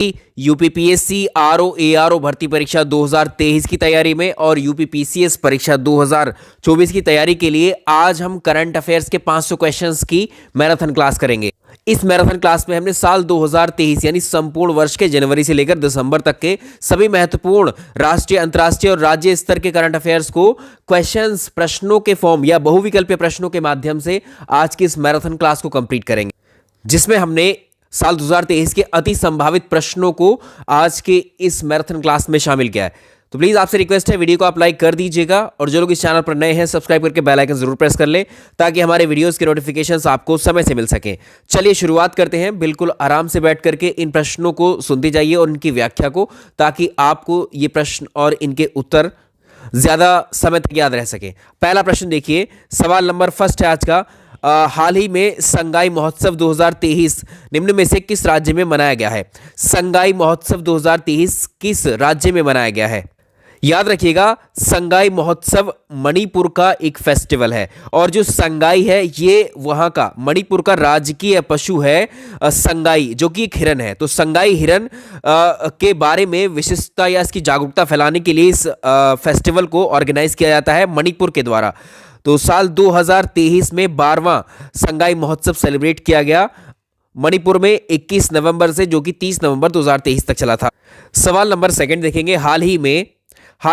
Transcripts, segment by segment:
UPPSC RO ARO भर्ती परीक्षा 2023 की तैयारी में और यूपीपीसीएस परीक्षा 2024 की तैयारी के लिए आज हम करंट अफेयर्स के 500 क्वेश्चंस की मैराथन क्लास करेंगे। इस मैराथन क्लास में हमने साल 2023 यानी संपूर्ण वर्ष के जनवरी से लेकर दिसंबर तक के सभी महत्वपूर्ण राष्ट्रीय, अंतर्राष्ट्रीय और राज्य स्तर के करंट अफेयर्स को क्वेश्चंस, प्रश्नों के फॉर्म या बहुविकल्पीय प्रश्नों के माध्यम से आज की इस मैराथन क्लास को कंप्लीट करेंगे, जिसमें हमने साल 2023 के अति संभावित प्रश्नों को आज के इस मैराथन क्लास में शामिल किया है। तो प्लीज आपसे रिक्वेस्ट है, वीडियो को आप लाइक कर दीजिएगा और जो लोग इस चैनल पर नए हैं सब्सक्राइब करके बेल आइकन जरूर प्रेस कर लें ताकि हमारे वीडियोस के नोटिफिकेशंस आपको समय से मिल सकें। चलिए शुरुआत करते हैं। बिल्कुल आराम से बैठ करके इन प्रश्नों को सुनते जाइए और इनकी व्याख्या को, ताकि आपको ये प्रश्न और इनके उत्तर ज्यादा समय तक याद रह सके। पहला प्रश्न देखिए, सवाल नंबर फर्स्ट है आज का। हाल ही में संगाई महोत्सव 2023 निम्न में से किस राज्य में मनाया गया है? संगाई महोत्सव 2023 किस राज्य में मनाया गया है? याद रखिएगा, संगाई महोत्सव मणिपुर का एक फेस्टिवल है और जो संगाई है ये वहां का मणिपुर का राजकीय पशु है संगाई, जो कि एक हिरन है। तो संगाई हिरन के बारे में विशिष्टता या इसकी जागरूकता फैलाने के लिए इस फेस्टिवल को ऑर्गेनाइज किया जाता है मणिपुर के द्वारा। तो साल 2023 में 12वां संगाई महोत्सव सेलिब्रेट किया गया मणिपुर में 21 नवंबर से, जो कि 30 नवंबर 2023 तक चला था। सवाल नंबर सेकंड देखेंगे, हाल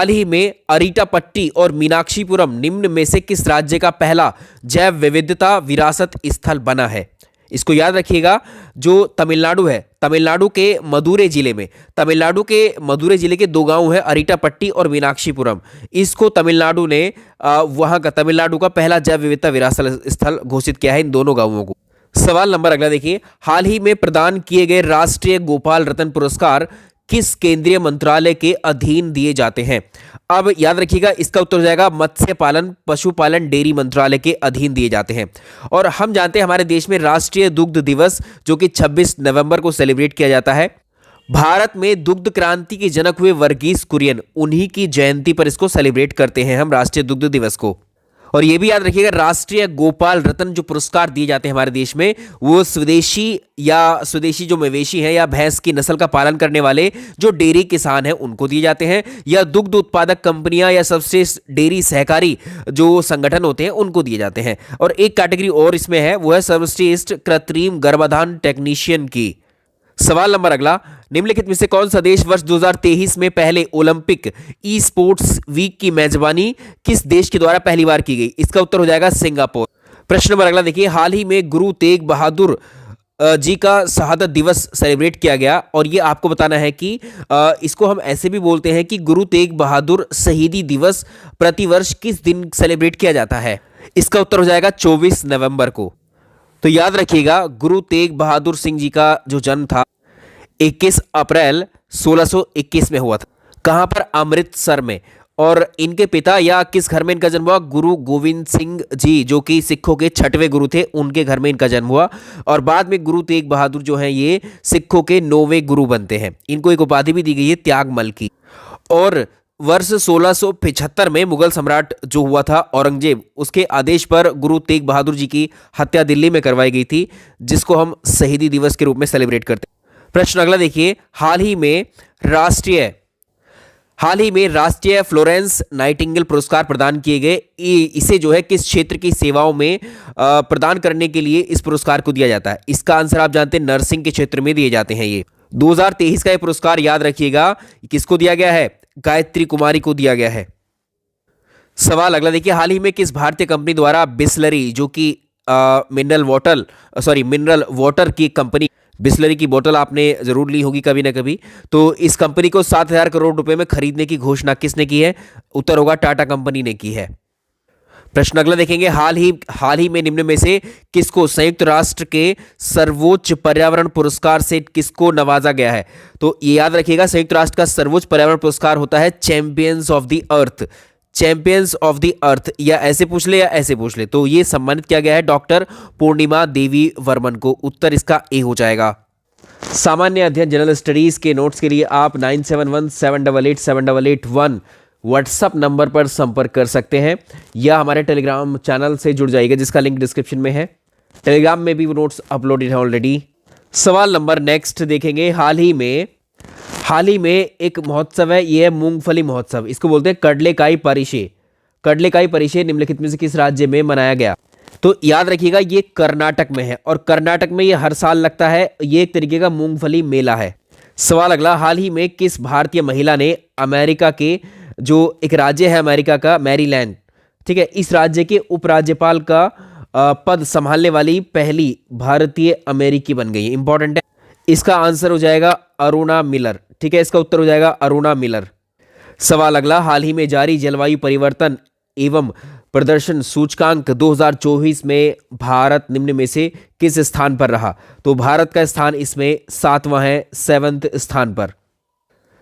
ही में अरीटापट्टी और मीनाक्षीपुरम निम्न में से किस राज्य का पहला जैव विविधता विरासत स्थल बना है? इसको याद रखिएगा, जो तमिलनाडु है, तमिलनाडु के मदुरै जिले के दो गांव है अरीटापट्टी और मीनाक्षीपुरम। इसको तमिलनाडु ने तमिलनाडु का पहला जैव विविधता विरासत स्थल घोषित किया है इन दोनों गांवों को। सवाल नंबर अगला देखिए, हाल ही में प्रदान किए गए राष्ट्रीय गोपाल रत्न पुरस्कार किस केंद्रीय मंत्रालय के अधीन दिए जाते हैं? अब याद रखिएगा, इसका उत्तर हो जाएगा मत्स्य पालन, पशुपालन, डेयरी मंत्रालय के अधीन दिए जाते हैं। और हम जानते हैं हमारे देश में राष्ट्रीय दुग्ध दिवस जो कि 26 नवंबर को सेलिब्रेट किया जाता है। भारत में दुग्ध क्रांति के जनक हुए वर्गीस कुरियन, उन्हीं की जयंती पर इसको सेलिब्रेट करते हैं हम, राष्ट्रीय दुग्ध दिवस को। और यह भी याद रखिएगा, राष्ट्रीय गोपाल रत्न जो पुरस्कार दिए जाते हैं हमारे देश में, वो स्वदेशी जो मवेशी हैं या भैंस की नस्ल का पालन करने वाले जो डेयरी किसान हैं उनको दिए जाते हैं, या दुग्ध उत्पादक कंपनियां या सर्वश्रेष्ठ डेयरी सहकारी जो संगठन होते हैं उनको दिए जाते हैं। और एक कैटेगरी और इसमें है, वो है सर्वश्रेष्ठ कृत्रिम गर्भाधान टेक्नीशियन की। सवाल नंबर अगला, निम्नलिखित में से कौन सा देश वर्ष 2023 में पहले ओलंपिक ई स्पोर्ट्स वीक की मेजबानी किस देश के द्वारा पहली बार की गई? इसका उत्तर हो जाएगा सिंगापुर। प्रश्न नंबर अगला देखिए, हाल ही में गुरु तेग बहादुर जी का शहादत दिवस सेलिब्रेट किया गया और ये आपको बताना है कि इसको हम ऐसे भी बोलते हैं कि गुरु तेग बहादुर शहीदी दिवस प्रतिवर्ष किस दिन सेलिब्रेट किया जाता है? इसका उत्तर हो जाएगा 24 नवंबर को। तो याद रखिएगा, गुरु तेग बहादुर सिंह जी का जो जन्म था 21 अप्रैल 1621 में हुआ था। कहां पर? अमृतसर में। और इनके पिता या किस घर में इनका जन्म हुआ? गुरु गोविंद सिंह जी, जो कि सिखों के 6वें गुरु थे, उनके घर में इनका जन्म हुआ। और बाद में गुरु तेग बहादुर जो हैं ये सिखों के 9वें गुरु बनते हैं। इनको एक उपाधि भी दी गई है त्यागमल की। और वर्ष 1675 में मुगल सम्राट जो हुआ था औरंगजेब, उसके आदेश पर गुरु तेग बहादुर जी की हत्या दिल्ली में करवाई गई थी, जिसको हम शहीदी दिवस के रूप में सेलिब्रेट करते हैं। प्रश्न अगला देखिए, हाल ही में राष्ट्रीय फ्लोरेंस नाइटिंगेल पुरस्कार प्रदान किए गए। इसे जो है किस क्षेत्र की सेवाओं में प्रदान करने के लिए इस पुरस्कार को दिया जाता है? इसका आंसर आप जानते हैं, नर्सिंग के क्षेत्र में दिए जाते हैं। ये 2023 का ये पुरस्कार याद रखिएगा किसको दिया गया है? गायत्री कुमारी को दिया गया है। सवाल अगला देखिए, हाल ही में किस भारतीय कंपनी द्वारा बिसलरी, जो कि मिनरल वाटर की कंपनी, बिसलरी की बोतल आपने जरूर ली होगी कभी ना कभी, तो इस कंपनी को 7,000 करोड़ रुपए में खरीदने की घोषणा किसने की है? उत्तर होगा टाटा कंपनी ने की है। प्रश्न अगला देखेंगे, हाल ही में निम्न में से किसको संयुक्त राष्ट्र के सर्वोच्च पर्यावरण पुरस्कार से किसको नवाजा गया है? तो ये याद रखिएगा, संयुक्त राष्ट्र का सर्वोच्च पर्यावरण पुरस्कार होता है चैंपियंस ऑफ द अर्थ, या ऐसे पूछ ले या ऐसे पूछ ले, तो ये सम्मानित किया गया है डॉक्टर पूर्णिमा देवी वर्मन को। उत्तर इसका ए हो जाएगा। सामान्य अध्ययन जनरल स्टडीज के नोट्स के लिए आप 9717887881 व्हाट्सएप नंबर पर संपर्क कर सकते हैं, या हमारे टेलीग्राम चैनल से जुड़ जाइएगा जिसका लिंक डिस्क्रिप्शन में है। टेलीग्राम में भी वो नोट्स अपलोडेड है ऑलरेडी। सवाल नंबर नेक्स्ट देखेंगे, हाल ही में हाल ही में एक महोत्सव है, ये है मूंगफली महोत्सव। इसको बोलते हैं कडलेकाई परिषे। कडलेकाई परिषे निम्नलिखित में से किस राज्य में मनाया गया? तो याद रखिएगा ये कर्नाटक में है, और कर्नाटक में ये हर साल लगता है। ये एक तरीके का मूंगफली मेला है। सवाल अगला, हाल ही में किस भारतीय महिला ने अमेरिका के जो एक राज्य है अमेरिका का मैरीलैंड, ठीक है, इस राज्य के उपराज्यपाल का पद संभालने वाली पहली भारतीय अमेरिकी बन गई है? इंपॉर्टेंट है। इसका आंसर हो जाएगा अरुणा मिलर। ठीक है, इसका उत्तर हो जाएगा अरुणा मिलर। सवाल अगला, हाल ही में जारी जलवायु परिवर्तन एवं प्रदर्शन सूचकांक 2024 में भारत निम्न में से किस स्थान पर रहा? तो भारत का स्थान इसमें 7वां है, 7वें स्थान पर।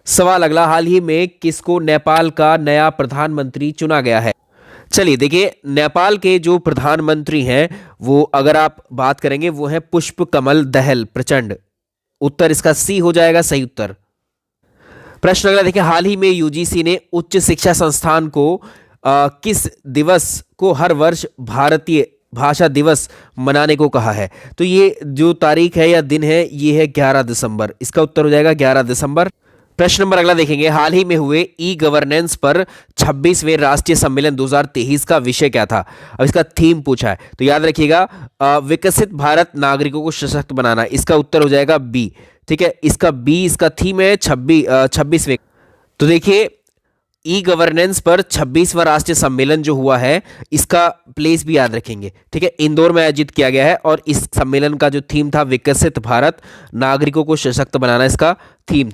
सवाल अगला, हाल ही में किसको नेपाल का नया प्रधानमंत्री चुना गया है? चलिए देखिए, नेपाल के जो प्रधानमंत्री हैं वो अगर आप बात करेंगे वो है पुष्प कमल दहल प्रचंड। उत्तर इसका सी हो जाएगा सही उत्तर। प्रश्न अगला देखिए, हाल ही में यूजीसी ने उच्च शिक्षा संस्थान को किस दिवस को हर वर्ष भारतीय भाषा दिवस मनाने को कहा है? तो ये जो तारीख है या दिन है ये है 11 दिसंबर। इसका उत्तर हो जाएगा 11 दिसंबर। प्रश्न नंबर अगला देखेंगे, हाल ही में हुए ई गवर्नेंस पर 26वें राष्ट्रीय सम्मेलन 2023 का विषय क्या था? अब इसका थीम पूछा है, तो याद रखिएगा विकसित भारत नागरिकों को सशक्त बनाना। इसका उत्तर हो जाएगा बी। ठीक है, इसका बी इसका थीम है 26वें। तो देखिए, ई गवर्नेंस पर 26वां राष्ट्रीय सम्मेलन जो हुआ है इसका प्लेस भी याद रखेंगे। ठीक है, इंदौर में आयोजित किया गया है और इस सम्मेलन का जो थीम था विकसित भारत नागरिकों को सशक्त बनाना, इसका थीम।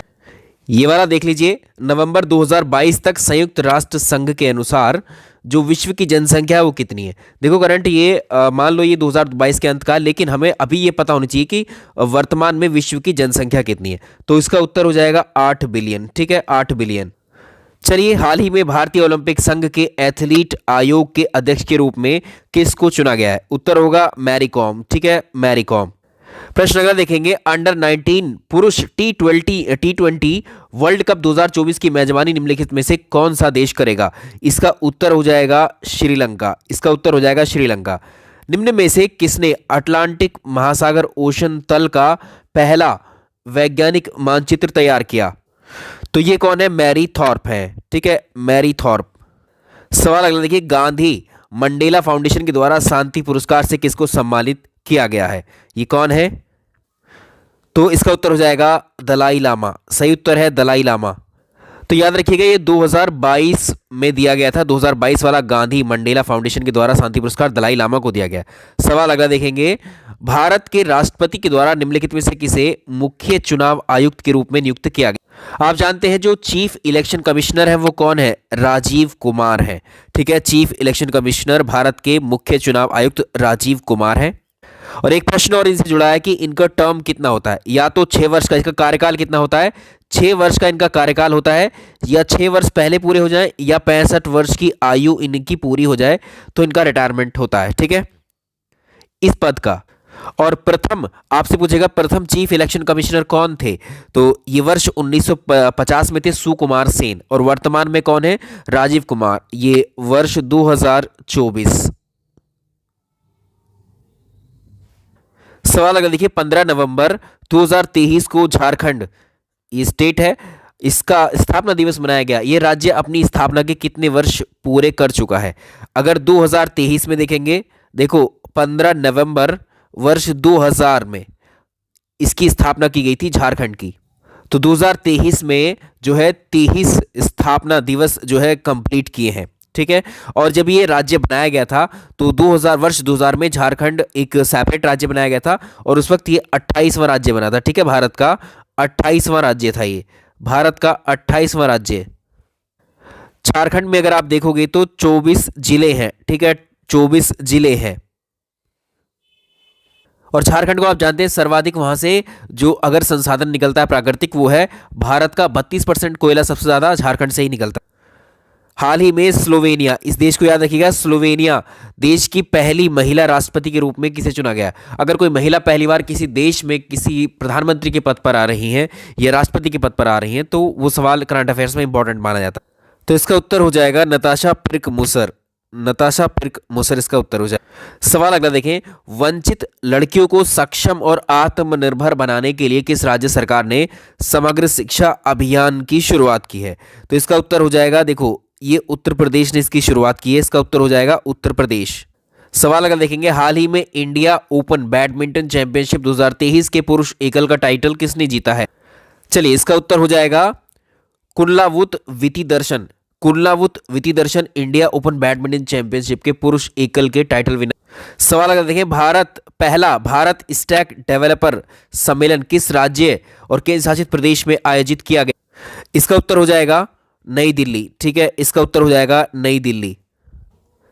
ये वाला देख लीजिए, नवंबर 2022 तक संयुक्त राष्ट्र संघ के अनुसार जो विश्व की जनसंख्या है वो कितनी है? देखो करंट ये मान लो ये 2022 के अंत का, लेकिन हमें अभी ये पता होना चाहिए कि वर्तमान में विश्व की जनसंख्या कितनी है। तो इसका उत्तर हो जाएगा 8 बिलियन। ठीक है, 8 बिलियन। चलिए, हाल ही में भारतीय ओलंपिक संघ के एथलीट आयोग के अध्यक्ष के रूप में किसको चुना गया है? उत्तर होगा मैरी कॉम। ठीक है, मैरी कॉम। प्रश्न अगला देखेंगे, अंडर 19 पुरुष टी20 वर्ल्ड कप 2024 की मेजबानी निम्नलिखित में से कौन सा देश करेगा? इसका उत्तर हो जाएगा श्रीलंका। इसका उत्तर हो जाएगा श्रीलंका। निम्न में से किसने अटलांटिक महासागर ओशन तल का पहला वैज्ञानिक मानचित्र तैयार किया? तो ये कौन है? मैरी थॉर्प है। ठीक है, मैरी थॉर्प। सवाल अगला देखिए, गांधी मंडेला फाउंडेशन के द्वारा शांति पुरस्कार से किसको सम्मानित किया गया है? ये कौन है? तो इसका उत्तर हो जाएगा दलाई लामा। सही उत्तर है दलाई लामा। तो याद रखिएगा ये 2022 में दिया गया था। 2022 वाला गांधी मंडेला फाउंडेशन के द्वारा शांति पुरस्कार दलाई लामा को दिया गया। सवाल अगला देखेंगे, भारत के राष्ट्रपति के द्वारा निम्नलिखित में से किसे मुख्य चुनाव आयुक्त के रूप में नियुक्त किया गया? आप जानते हैं जो चीफ इलेक्शन कमिश्नर है वो कौन है? राजीव कुमार है। ठीक है, चीफ इलेक्शन कमिश्नर भारत के मुख्य चुनाव आयुक्त राजीव कुमार है। और एक प्रश्न और इनसे जुड़ा है कि इनका टर्म कितना होता है? या तो 6 वर्ष का, इसका कार्यकाल कितना होता है? 6 वर्ष का इनका कार्यकाल होता है, या 6 वर्ष पहले पूरे हो जाए या 65 वर्ष की आयु इनकी पूरी हो जाए तो इनका रिटायरमेंट होता है। ठीक है, इस पद का। और प्रथम आपसे पूछेगा प्रथम चीफ इलेक्शन कमिश्नर कौन थे? तो ये वर्ष 1950 में थे सुकुमार सेन, और वर्तमान में कौन है? राजीव कुमार। ये वर्ष 2024। सवाल अगर देखिए, 15 नवंबर 2023 को झारखंड, ये स्टेट है, इसका स्थापना दिवस मनाया गया। ये राज्य अपनी स्थापना के कितने वर्ष पूरे कर चुका है? अगर 2023 में देखेंगे, देखो 15 नवंबर वर्ष 2000 में इसकी स्थापना की गई थी झारखंड की। तो 2023 में जो है 23 स्थापना दिवस जो है कंप्लीट किए हैं। ठीक है, और जब ये राज्य बनाया गया था तो 2000 में झारखंड एक सेपरेट राज्य बनाया गया था, और उस वक्त ये 28वां राज्य बना था। ठीक है, भारत का 28वां राज्य था ये, भारत का 28वां राज्य। झारखंड में अगर आप देखोगे तो 24 जिले हैं। ठीक है, 24 जिले हैं। और झारखंड को आप जानते हैं सर्वाधिक वहां से जो अगर संसाधन निकलता है प्राकृतिक वो है भारत का 32% कोयला सबसे ज्यादा झारखंड से ही निकलता है। हाल ही में स्लोवेनिया, इस देश को याद रखिएगा, स्लोवेनिया देश की पहली महिला राष्ट्रपति के रूप में किसे चुना गया? अगर कोई महिला पहली बार किसी देश में किसी प्रधानमंत्री के पद पर आ रही हैं या राष्ट्रपति के पद पर आ रही हैं तो वो सवाल करंट अफेयर्स में इंपॉर्टेंट माना जाता है। तो इसका उत्तर हो जाएगा नताशा पिर्क मुसर। नताशा पिर्क मुसर इसका उत्तर हो जाए। सवाल अगला देखें, वंचित लड़कियों को सक्षम और आत्मनिर्भर बनाने के लिए किस राज्य सरकार ने समग्र शिक्षा अभियान की शुरुआत की है? तो इसका उत्तर हो जाएगा, देखो ये उत्तर प्रदेश ने इसकी शुरुआत की है, इसका उत्तर हो जाएगा उत्तर प्रदेश। सवाल अगर देखेंगे, हाल ही में इंडिया ओपन बैडमिंटन चैंपियनशिप 2023 के पुरुष एकल का टाइटल किसने जीता है? चलिए इसका उत्तर हो जाएगा कुल्लावुत वितिदर्शन। कुल्लावुत वितिदर्शन इंडिया ओपन बैडमिंटन चैंपियनशिप के पुरुष एकल के टाइटल विनर। सवाल अगर देखें, पहला भारत स्टैक डेवलपर सम्मेलन किस राज्य और केंद्र शासित प्रदेश में आयोजित किया गया? इसका उत्तर हो जाएगा नई दिल्ली। ठीक है, इसका उत्तर हो जाएगा नई दिल्ली।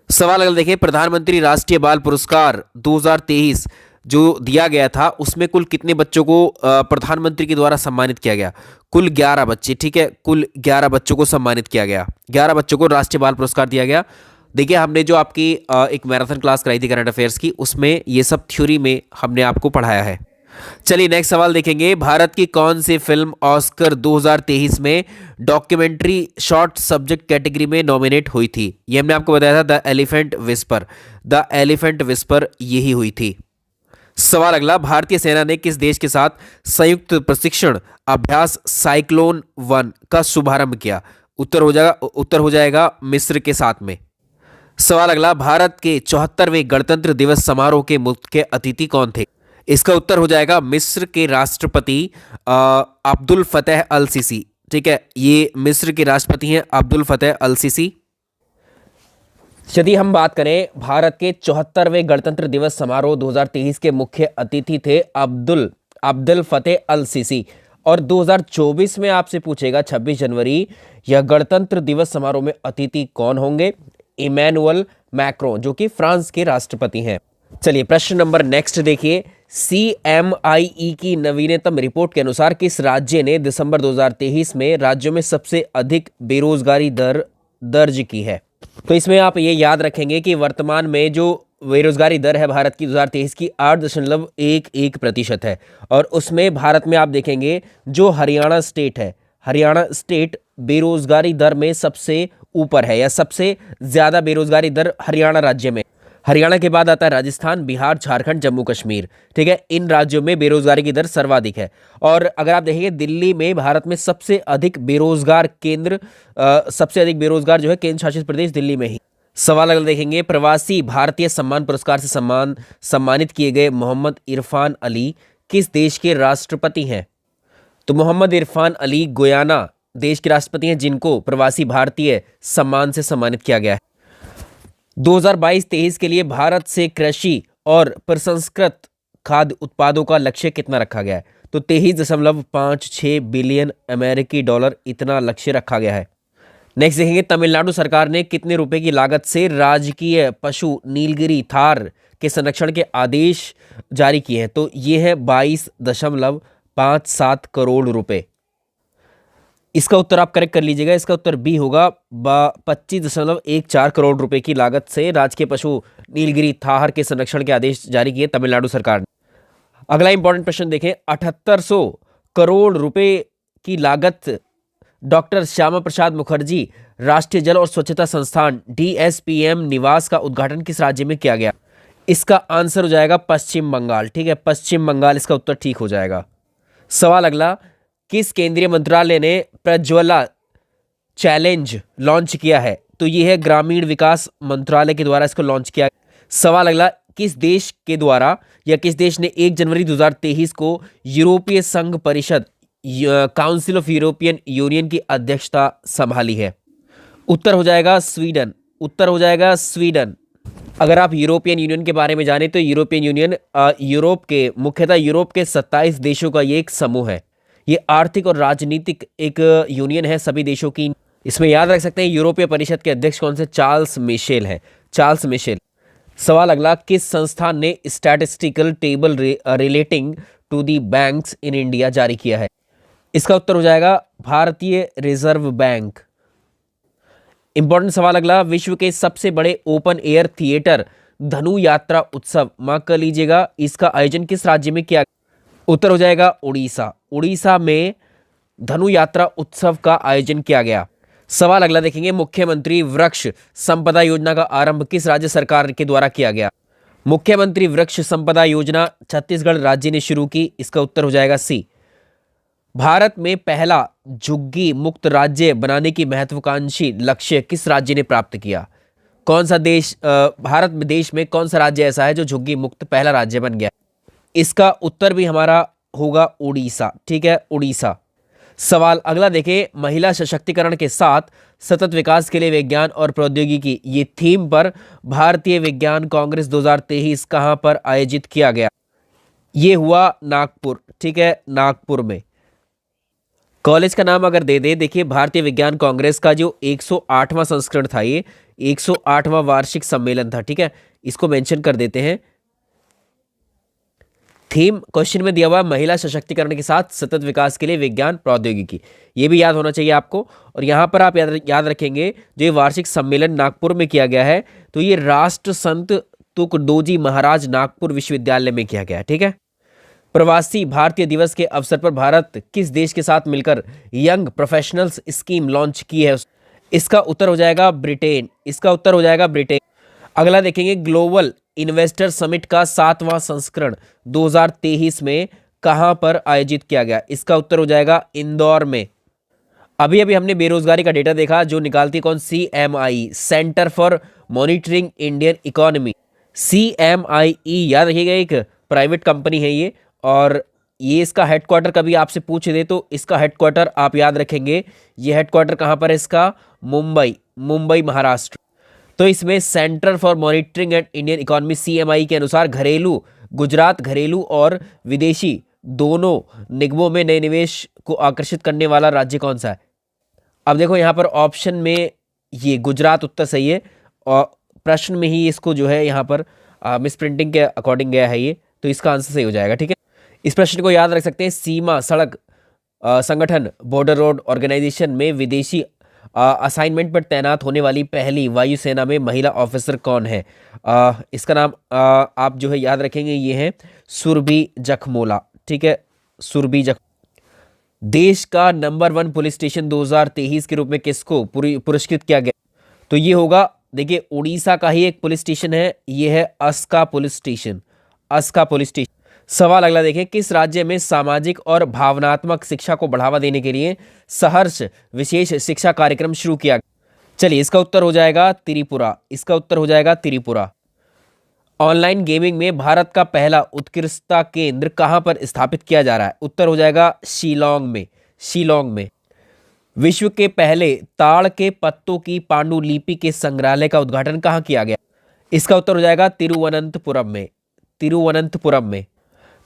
सवाल अगर देखें, प्रधानमंत्री राष्ट्रीय बाल पुरस्कार 2023 जो दिया गया था उसमें कुल कितने बच्चों को प्रधानमंत्री के द्वारा सम्मानित किया गया? कुल 11 बच्चे। ठीक है, कुल 11 बच्चों को सम्मानित किया गया, 11 बच्चों को राष्ट्रीय बाल पुरस्कार दिया गया। देखिए हमने जो आपकी एक मैराथन क्लास कराई थी करंट अफेयर्स की, उसमें ये सब थ्योरी में हमने आपको पढ़ाया है। चलिए नेक्स्ट सवाल देखेंगे, भारत की कौन सी फिल्म ऑस्कर 2023 में डॉक्यूमेंट्री शॉर्ट सब्जेक्ट कैटेगरी में नॉमिनेट हुई थी? ये हमने आपको बताया था, the elephant whisper. The elephant whisper यही हुई थी। सवाल अगला, भारतीय सेना ने किस देश के साथ संयुक्त प्रशिक्षण अभ्यास साइक्लोन 1 का शुभारंभ किया? उत्तर हो जाएगा मिस्र के साथ में। सवाल अगला, भारत के 74वें गणतंत्र दिवस समारोह के मुख्य अतिथि कौन थे? इसका उत्तर हो जाएगा मिस्र के राष्ट्रपति अब्दुल फतेह अल सीसी। ठीक है, ये मिस्र के राष्ट्रपति हैं अब्दुल फतेह अल सीसी। यदि हम बात करें, भारत के 74वें गणतंत्र दिवस समारोह 2023 के मुख्य अतिथि थे अब्दुल फतेह अल सीसी। और 2024 में आपसे पूछेगा 26 जनवरी यह गणतंत्र दिवस समारोह में अतिथि कौन होंगे? इमैनुअल मैक्रों, जो कि फ्रांस के राष्ट्रपति हैं। चलिए प्रश्न नंबर नेक्स्ट देखिए, CMIE की नवीनतम रिपोर्ट के अनुसार किस राज्य ने दिसंबर 2023 में राज्यों में सबसे अधिक बेरोजगारी दर दर्ज की है? तो इसमें आप ये याद रखेंगे कि वर्तमान में जो बेरोजगारी दर है भारत की 2023 की 8.11% है। और उसमें भारत में आप देखेंगे जो हरियाणा स्टेट है, हरियाणा स्टेट बेरोजगारी दर में सबसे ऊपर है, या सबसे ज्यादा बेरोजगारी दर हरियाणा राज्य में। हरियाणा के बाद आता है राजस्थान, बिहार, झारखंड, जम्मू कश्मीर। ठीक है, इन राज्यों में बेरोजगारी की दर सर्वाधिक है। और अगर आप देखेंगे दिल्ली में भारत में सबसे अधिक बेरोजगार जो है केंद्र शासित प्रदेश दिल्ली में ही। सवाल अगर देखेंगे, प्रवासी भारतीय सम्मान पुरस्कार से सम्मानित किए गए मोहम्मद इरफान अली किस देश के राष्ट्रपति हैं? तो मोहम्मद इरफान अली गुयाना देश के राष्ट्रपति हैं, जिनको प्रवासी भारतीय सम्मान से सम्मानित किया गया है। 2022-23 के लिए भारत से कृषि और प्रसंस्कृत खाद्य उत्पादों का लक्ष्य कितना रखा गया है? तो 23.56 बिलियन अमेरिकी डॉलर इतना लक्ष्य रखा गया है। नेक्स्ट देखेंगे, तमिलनाडु सरकार ने कितने रुपए की लागत से राजकीय पशु नीलगिरी थार के संरक्षण के आदेश जारी किए हैं? तो ये है 22.57 करोड़ रुपए। इसका उत्तर आप करेक्ट कर लीजिएगा, इसका उत्तर बी होगा। 25.14 करोड़ रुपए की लागत से राजकीय पशु नीलगिरी थार के संरक्षण के आदेश जारी किए तमिलनाडु सरकार ने। अगला इंपॉर्टेंट प्रश्न देखें, 7800 करोड़ रुपए की लागत डॉक्टर श्यामा प्रसाद मुखर्जी राष्ट्रीय जल और स्वच्छता संस्थान DSPM निवास का उद्घाटन किस राज्य में किया गया? इसका आंसर हो जाएगा पश्चिम बंगाल। ठीक है, पश्चिम बंगाल इसका उत्तर ठीक हो जाएगा। सवाल अगला, किस केंद्रीय मंत्रालय ने प्रज्वला चैलेंज लॉन्च किया है? तो यह है ग्रामीण विकास मंत्रालय के द्वारा इसको लॉन्च किया। सवाल अगला, किस देश के द्वारा या किस देश ने 1 जनवरी 2023 को यूरोपीय संघ परिषद काउंसिल ऑफ यूरोपियन यूनियन की अध्यक्षता संभाली है? उत्तर हो जाएगा स्वीडन। उत्तर हो जाएगा स्वीडन। अगर आप यूरोपियन यूनियन के बारे में जाने तो यूरोपियन यूनियन मुख्यतः यूरोप के 27 देशों का ये एक समूह है। ये आर्थिक और राजनीतिक एक यूनियन है सभी देशों की। इसमें याद रख सकते हैं यूरोपीय परिषद के अध्यक्ष कौन से? चार्ल्स मिशेल है, चार्ल्स मिशेल। सवाल अगला, किस संस्थान ने statistical tables relating to the banks in India जारी किया है? इसका उत्तर हो जाएगा भारतीय रिजर्व बैंक। इंपॉर्टेंट सवाल अगला, विश्व के सबसे बड़े ओपन एयर थिएटर धनु यात्रा उत्सव, मार्क कर लीजिएगा, इसका आयोजन किस राज्य में किया? उत्तर हो जाएगा उड़ीसा। उड़ीसा में धनु यात्रा उत्सव का आयोजन किया गया। सवाल अगला देखेंगे, मुख्यमंत्री वृक्ष संपदा योजना का आरंभ किस राज्य सरकार के द्वारा किया गया? मुख्यमंत्री वृक्ष संपदा योजना छत्तीसगढ़ राज्य ने शुरू की। इसका उत्तर हो जाएगा सी। भारत में पहला झुग्गी मुक्त राज्य बनाने की महत्वाकांक्षी लक्ष्य किस राज्य ने प्राप्त किया? कौन सा देश, भारत में देश में कौन सा राज्य ऐसा है जो झुग्गी मुक्त पहला राज्य बन गया? इसका उत्तर भी हमारा होगा उड़ीसा। ठीक है, उड़ीसा। सवाल अगला देखें, महिला सशक्तिकरण के साथ सतत विकास के लिए विज्ञान और प्रौद्योगिकी, ये थीम पर भारतीय विज्ञान कांग्रेस 2023 कहां पर आयोजित किया गया? ये हुआ नागपुर। ठीक है, नागपुर में। कॉलेज का नाम अगर दे दे, देखिए भारतीय विज्ञान कांग्रेस का जो 108वां संस्करण था, ये 108वां वार्षिक सम्मेलन था। ठीक है, इसको मेंशन कर देते हैं। थीम क्वेश्चन में दिया हुआ महिला सशक्तिकरण के साथ सतत विकास के लिए विज्ञान प्रौद्योगिकी, ये भी याद होना चाहिए आपको। और यहाँ पर आप याद रखेंगे, जो ये वार्षिक सम्मेलन नागपुर में किया गया है, तो ये राष्ट्र संत तुकडोजी महाराज नागपुर विश्वविद्यालय में किया गया है। ठीक है। प्रवासी भारतीय दिवस के अवसर पर भारत किस देश के साथ मिलकर यंग प्रोफेशनल्स स्कीम लॉन्च की है? इसका उत्तर हो जाएगा ब्रिटेन। इसका उत्तर हो जाएगा ब्रिटेन। अगला देखेंगे, ग्लोबल इन्वेस्टर समिट का 7वां संस्करण 2023 में कहां पर आयोजित किया गया? इसका उत्तर हो जाएगा इंदौर में। अभी अभी हमने बेरोजगारी का डेटा देखा, जो निकालती कौन? CMI, centre for monitoring Indian economy. CMIE याद रखिएगा, एक प्राइवेट कंपनी है ये, और ये इसका हेडक्वार्टर कभी आपसे पूछ दे तो इसका हेडक्वार्टर आप याद रखेंगे। ये हेडक्वार्टर कहां पर है इसका? मुंबई, मुंबई महाराष्ट्र। तो इसमें centre for monitoring and Indian economy CMI के अनुसार घरेलू, गुजरात घरेलू और विदेशी दोनों निगमों में नए निवेश को आकर्षित करने वाला राज्य कौन सा है? अब देखो यहाँ पर ऑप्शन में ये गुजरात उत्तर सही है, और प्रश्न में ही इसको जो है यहाँ पर मिस प्रिंटिंग के अकॉर्डिंग गया है ये, तो इसका आंसर सही हो जाएगा। ठीक है, इस प्रश्न को याद रख सकते हैं। सीमा सड़क संगठन बॉर्डर रोड ऑर्गेनाइजेशन में विदेशी असाइनमेंट पर तैनात होने वाली पहली वायुसेना में महिला ऑफिसर कौन है? इसका नाम आप जो है याद रखेंगे, ये है सुरभि जखमोला। ठीक है, सुरभि जख। देश का नंबर 1 पुलिस स्टेशन 2023 के रूप में किसको पुरस्कृत किया गया? तो ये होगा, देखिए उड़ीसा का ही एक पुलिस स्टेशन है, ये है Aska police station. Aska police station. सवाल अगला देखें, किस राज्य में सामाजिक और भावनात्मक शिक्षा को बढ़ावा देने के लिए सहर्ष विशेष शिक्षा कार्यक्रम शुरू किया गया? चलिए, इसका उत्तर हो जाएगा त्रिपुरा। इसका उत्तर हो जाएगा त्रिपुरा। ऑनलाइन गेमिंग में भारत का पहला उत्कृष्टता केंद्र कहां पर स्थापित किया जा रहा है? उत्तर हो जाएगा शिलोंग में। शिलोंग में। विश्व के पहले ताड़ के पत्तों की पांडुलिपि के संग्रहालय का उद्घाटन कहां किया गया? इसका उत्तर हो जाएगा तिरुवनंतपुरम में। तिरुवनंतपुरम में।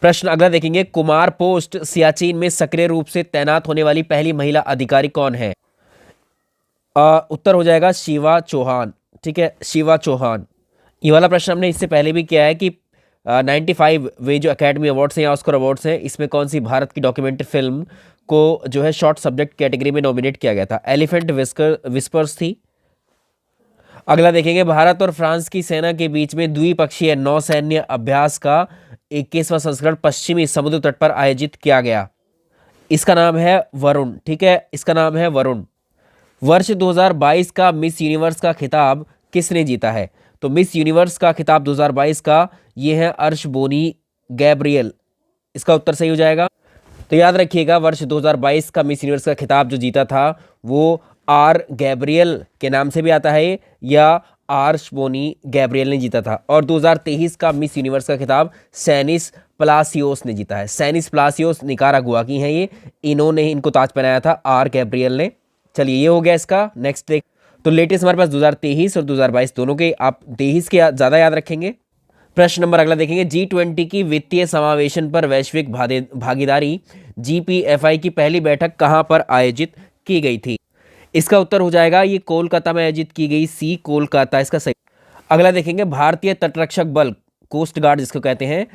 प्रश्न अगला देखेंगे, कुमार पोस्ट सियाचिन में सक्रिय रूप से तैनात होने वाली पहली महिला अधिकारी कौन है? उत्तर हो जाएगा शिवा चौहान। ठीक है, शिवा चौहान। ये वाला प्रश्न हमने इससे पहले भी किया है कि 95 वे जो अकेडमी अवार्ड्स हैं या ऑस्कर अवार्ड्स हैं, इसमें कौन सी भारत की डॉक्यूमेंट्री फिल्म को जो है शॉर्ट सब्जेक्ट कैटेगरी में नॉमिनेट किया गया था? एलिफेंट विस्पर्स थी। अगला देखेंगे, भारत और फ्रांस की सेना के बीच में द्विपक्षीय नौसैन्य अभ्यास का 21वां संस्करण पश्चिमी समुद्र तट पर आयोजित किया गया। इसका नाम है वरुण। ठीक है, इसका नाम है वरुण। वर्ष 2022 का मिस यूनिवर्स का खिताब किसने जीता है? तो मिस यूनिवर्स का खिताब 2022 का ये है अर्शबोनी गैब्रियल। इसका उत्तर सही हो जाएगा। तो याद रखिएगा, वर्ष 2022 का मिस यूनिवर्स का खिताब जो जीता था वो आर गैब्रियल के नाम से भी आता है, या आर्शबोनी गैब्रियल ने जीता था। और 2023 का मिस यूनिवर्स का खिताब सैनिस प्लासियोस ने जीता है। सैनिस प्लासियोस निकारागुआ की हैं ये, इन्होंने इनको ताज पहनाया था, आर गैब्रियल ने। चलिए, ये हो गया इसका। नेक्स्ट देख, तो लेटेस्ट हमारे पास 2023 और 2022 दोनों के, आप 23 के ज़्यादा याद रखेंगे। प्रश्न नंबर अगला देखेंगे, G20 की वित्तीय समावेशन पर वैश्विक भागीदारी GPFI की पहली बैठक कहां पर आयोजित की गई थी? इसका उत्तर हो जाएगा, ये कोलकाता में आयोजित की गई। सी, कोलकाता इसका सही। अगला देखेंगे, भारतीय तटरक्षक बल, कोस्ट गार्ड जिसको कहते हैं,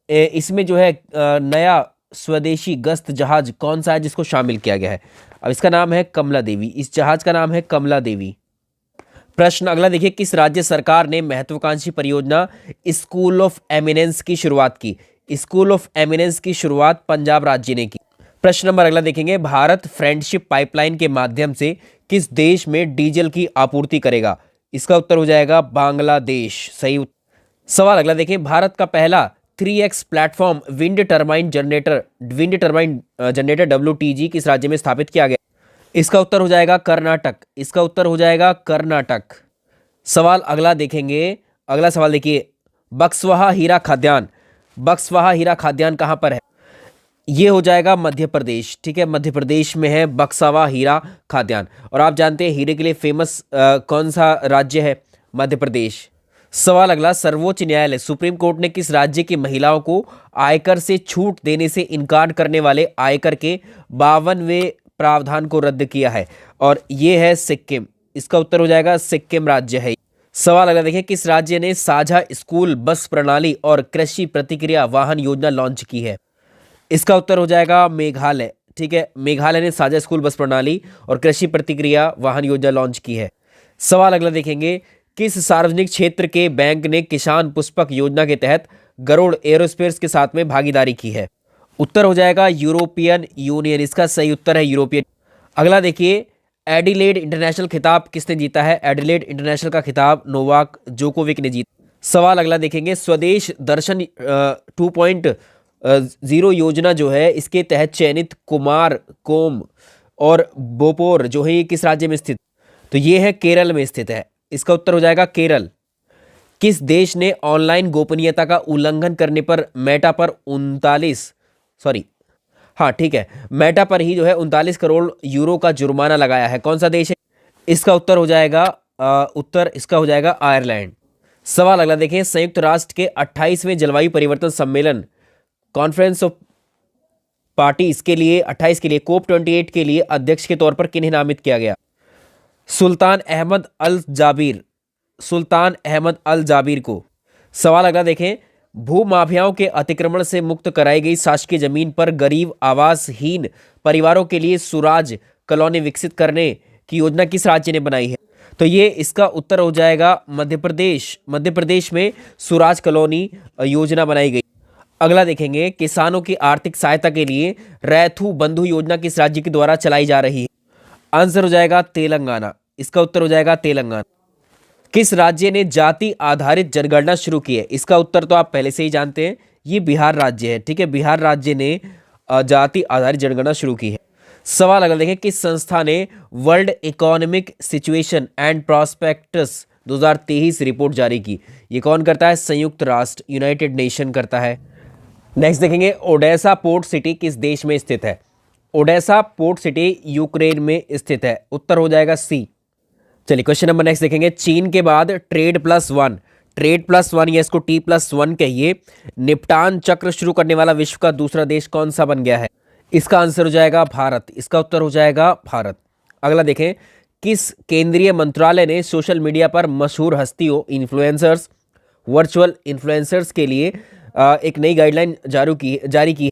इसमें जो है नया स्वदेशी गश्त जहाज कौन सा है जिसको शामिल किया गया है? अब इसका नाम है कमला देवी। इस जहाज का नाम है कमला देवी। प्रश्न अगला देखिए, किस राज्य सरकार ने महत्वाकांक्षी परियोजना स्कूल ऑफ एमिनेंस की शुरुआत की? स्कूल ऑफ एमिनेंस की शुरुआत पंजाब राज्य ने की। प्रश्न नंबर अगला देखेंगे, भारत फ्रेंडशिप पाइपलाइन के माध्यम से किस देश में डीजल की आपूर्ति करेगा? इसका उत्तर हो जाएगा बांग्लादेश। सही सवाल अगला देखें, भारत का पहला 3x platform wind turbine generator WTG किस राज्य में स्थापित किया गया? इसका उत्तर हो जाएगा कर्नाटक। इसका उत्तर हो जाएगा कर्नाटक। सवाल अगला देखेंगे, अगला सवाल देखिए, बक्सवाहा हीरा खाद्यान, बक्सवाहा हीरा खाद्यान कहां पर है? ये हो जाएगा मध्य प्रदेश। ठीक है, मध्य प्रदेश में है बक्सवा हीरा खाद्यान। और आप जानते हैं हीरे के लिए फेमस कौन सा राज्य है? मध्य प्रदेश। सवाल अगला, सर्वोच्च न्यायालय सुप्रीम कोर्ट ने किस राज्य की महिलाओं को आयकर से छूट देने से इनकार करने वाले आयकर के 52वें प्रावधान को रद्द किया है? और ये है सिक्किम। इसका उत्तर हो जाएगा सिक्किम राज्य है। सवाल अगला देखिए, किस राज्य ने साझा स्कूल बस प्रणाली और कृषि प्रतिक्रिया वाहन योजना लॉन्च की है? इसका उत्तर हो जाएगा मेघालय। ठीक है, मेघालय ने साझा स्कूल बस प्रणाली और कृषि प्रतिक्रिया वाहन योजना लॉन्च की है। सवाल अगला देखेंगे, किस सार्वजनिक क्षेत्र के बैंक ने किसान पुष्पक योजना के तहत गरुड़ एरोस्पेस के साथ में भागीदारी की है? उत्तर हो जाएगा यूरोपियन यूनियन। इसका सही उत्तर है यूरोपियन। अगला देखिए, एडिलेड इंटरनेशनल खिताब किसने जीता है? एडिलेड इंटरनेशनल का खिताब नोवाक जोकोविक ने जीता। सवाल अगला देखेंगे, स्वदेश दर्शन 2.0 योजना जो है, इसके तहत चयनित कुमार कोम और बोपोर जो है, ये किस राज्य में स्थित? तो ये है केरल में स्थित है। इसका उत्तर हो जाएगा केरल। किस देश ने ऑनलाइन गोपनीयता का उल्लंघन करने पर मेटा पर 39 करोड़ यूरो का जुर्माना लगाया है? कौन सा देश है? इसका उत्तर हो जाएगा इसका हो जाएगा आयरलैंड। सवाल अगला देखें, संयुक्त राष्ट्र के 28वें जलवायु परिवर्तन सम्मेलन कॉन्फ्रेंस ऑफ पार्टीज के लिए 28 के लिए COP28 के लिए अध्यक्ष के तौर पर किन्हें नामित किया गया? सुल्तान अहमद अल जाबिर को। सवाल अगला देखें, भूमाफियाओं के अतिक्रमण से मुक्त कराई गई शासकीय जमीन पर गरीब आवासहीन परिवारों के लिए सुराज कॉलोनी विकसित करने की योजना किस राज्य ने बनाई है? तो ये इसका उत्तर हो जाएगा मध्य प्रदेश। मध्य प्रदेश में सुराज कॉलोनी योजना बनाई गई। अगला देखेंगे, किसानों की आर्थिक सहायता के लिए रैथू बंधु योजना किस राज्य के द्वारा चलाई जा रही है? आंसर हो जाएगा तेलंगाना। इसका उत्तर हो जाएगा तेलंगाना। किस राज्य ने जाति आधारित जनगणना शुरू की है? इसका उत्तर तो आप पहले से ही जानते हैं, ये बिहार राज्य है। ठीक है, बिहार राज्य ने जाति आधारित जनगणना शुरू की है। सवाल अगला देखें, किस संस्था ने world economic situation and prospectus 2023 report जारी की? ये कौन करता है? संयुक्त राष्ट्र, यूनाइटेड नेशन करता है। नेक्स्ट देखेंगे, ओडेसा पोर्ट सिटी किस देश में स्थित है? ओडेसा पोर्ट सिटी यूक्रेन में स्थित है। उत्तर हो जाएगा सी। चलिए क्वेश्चन नंबर नेक्स्ट देखेंगे, चीन के बाद ट्रेड प्लस वन या इसको T+1 कहिए, निपटान चक्र शुरू करने वाला विश्व का दूसरा देश कौन सा बन गया है? इसका आंसर हो जाएगा भारत। इसका उत्तर हो जाएगा भारत। अगला देखें, किस केंद्रीय मंत्रालय ने सोशल मीडिया पर मशहूर हस्तियों इन्फ्लुएंसर्स वर्चुअल इन्फ्लुएंसर्स के लिए एक नई गाइडलाइन जारी की?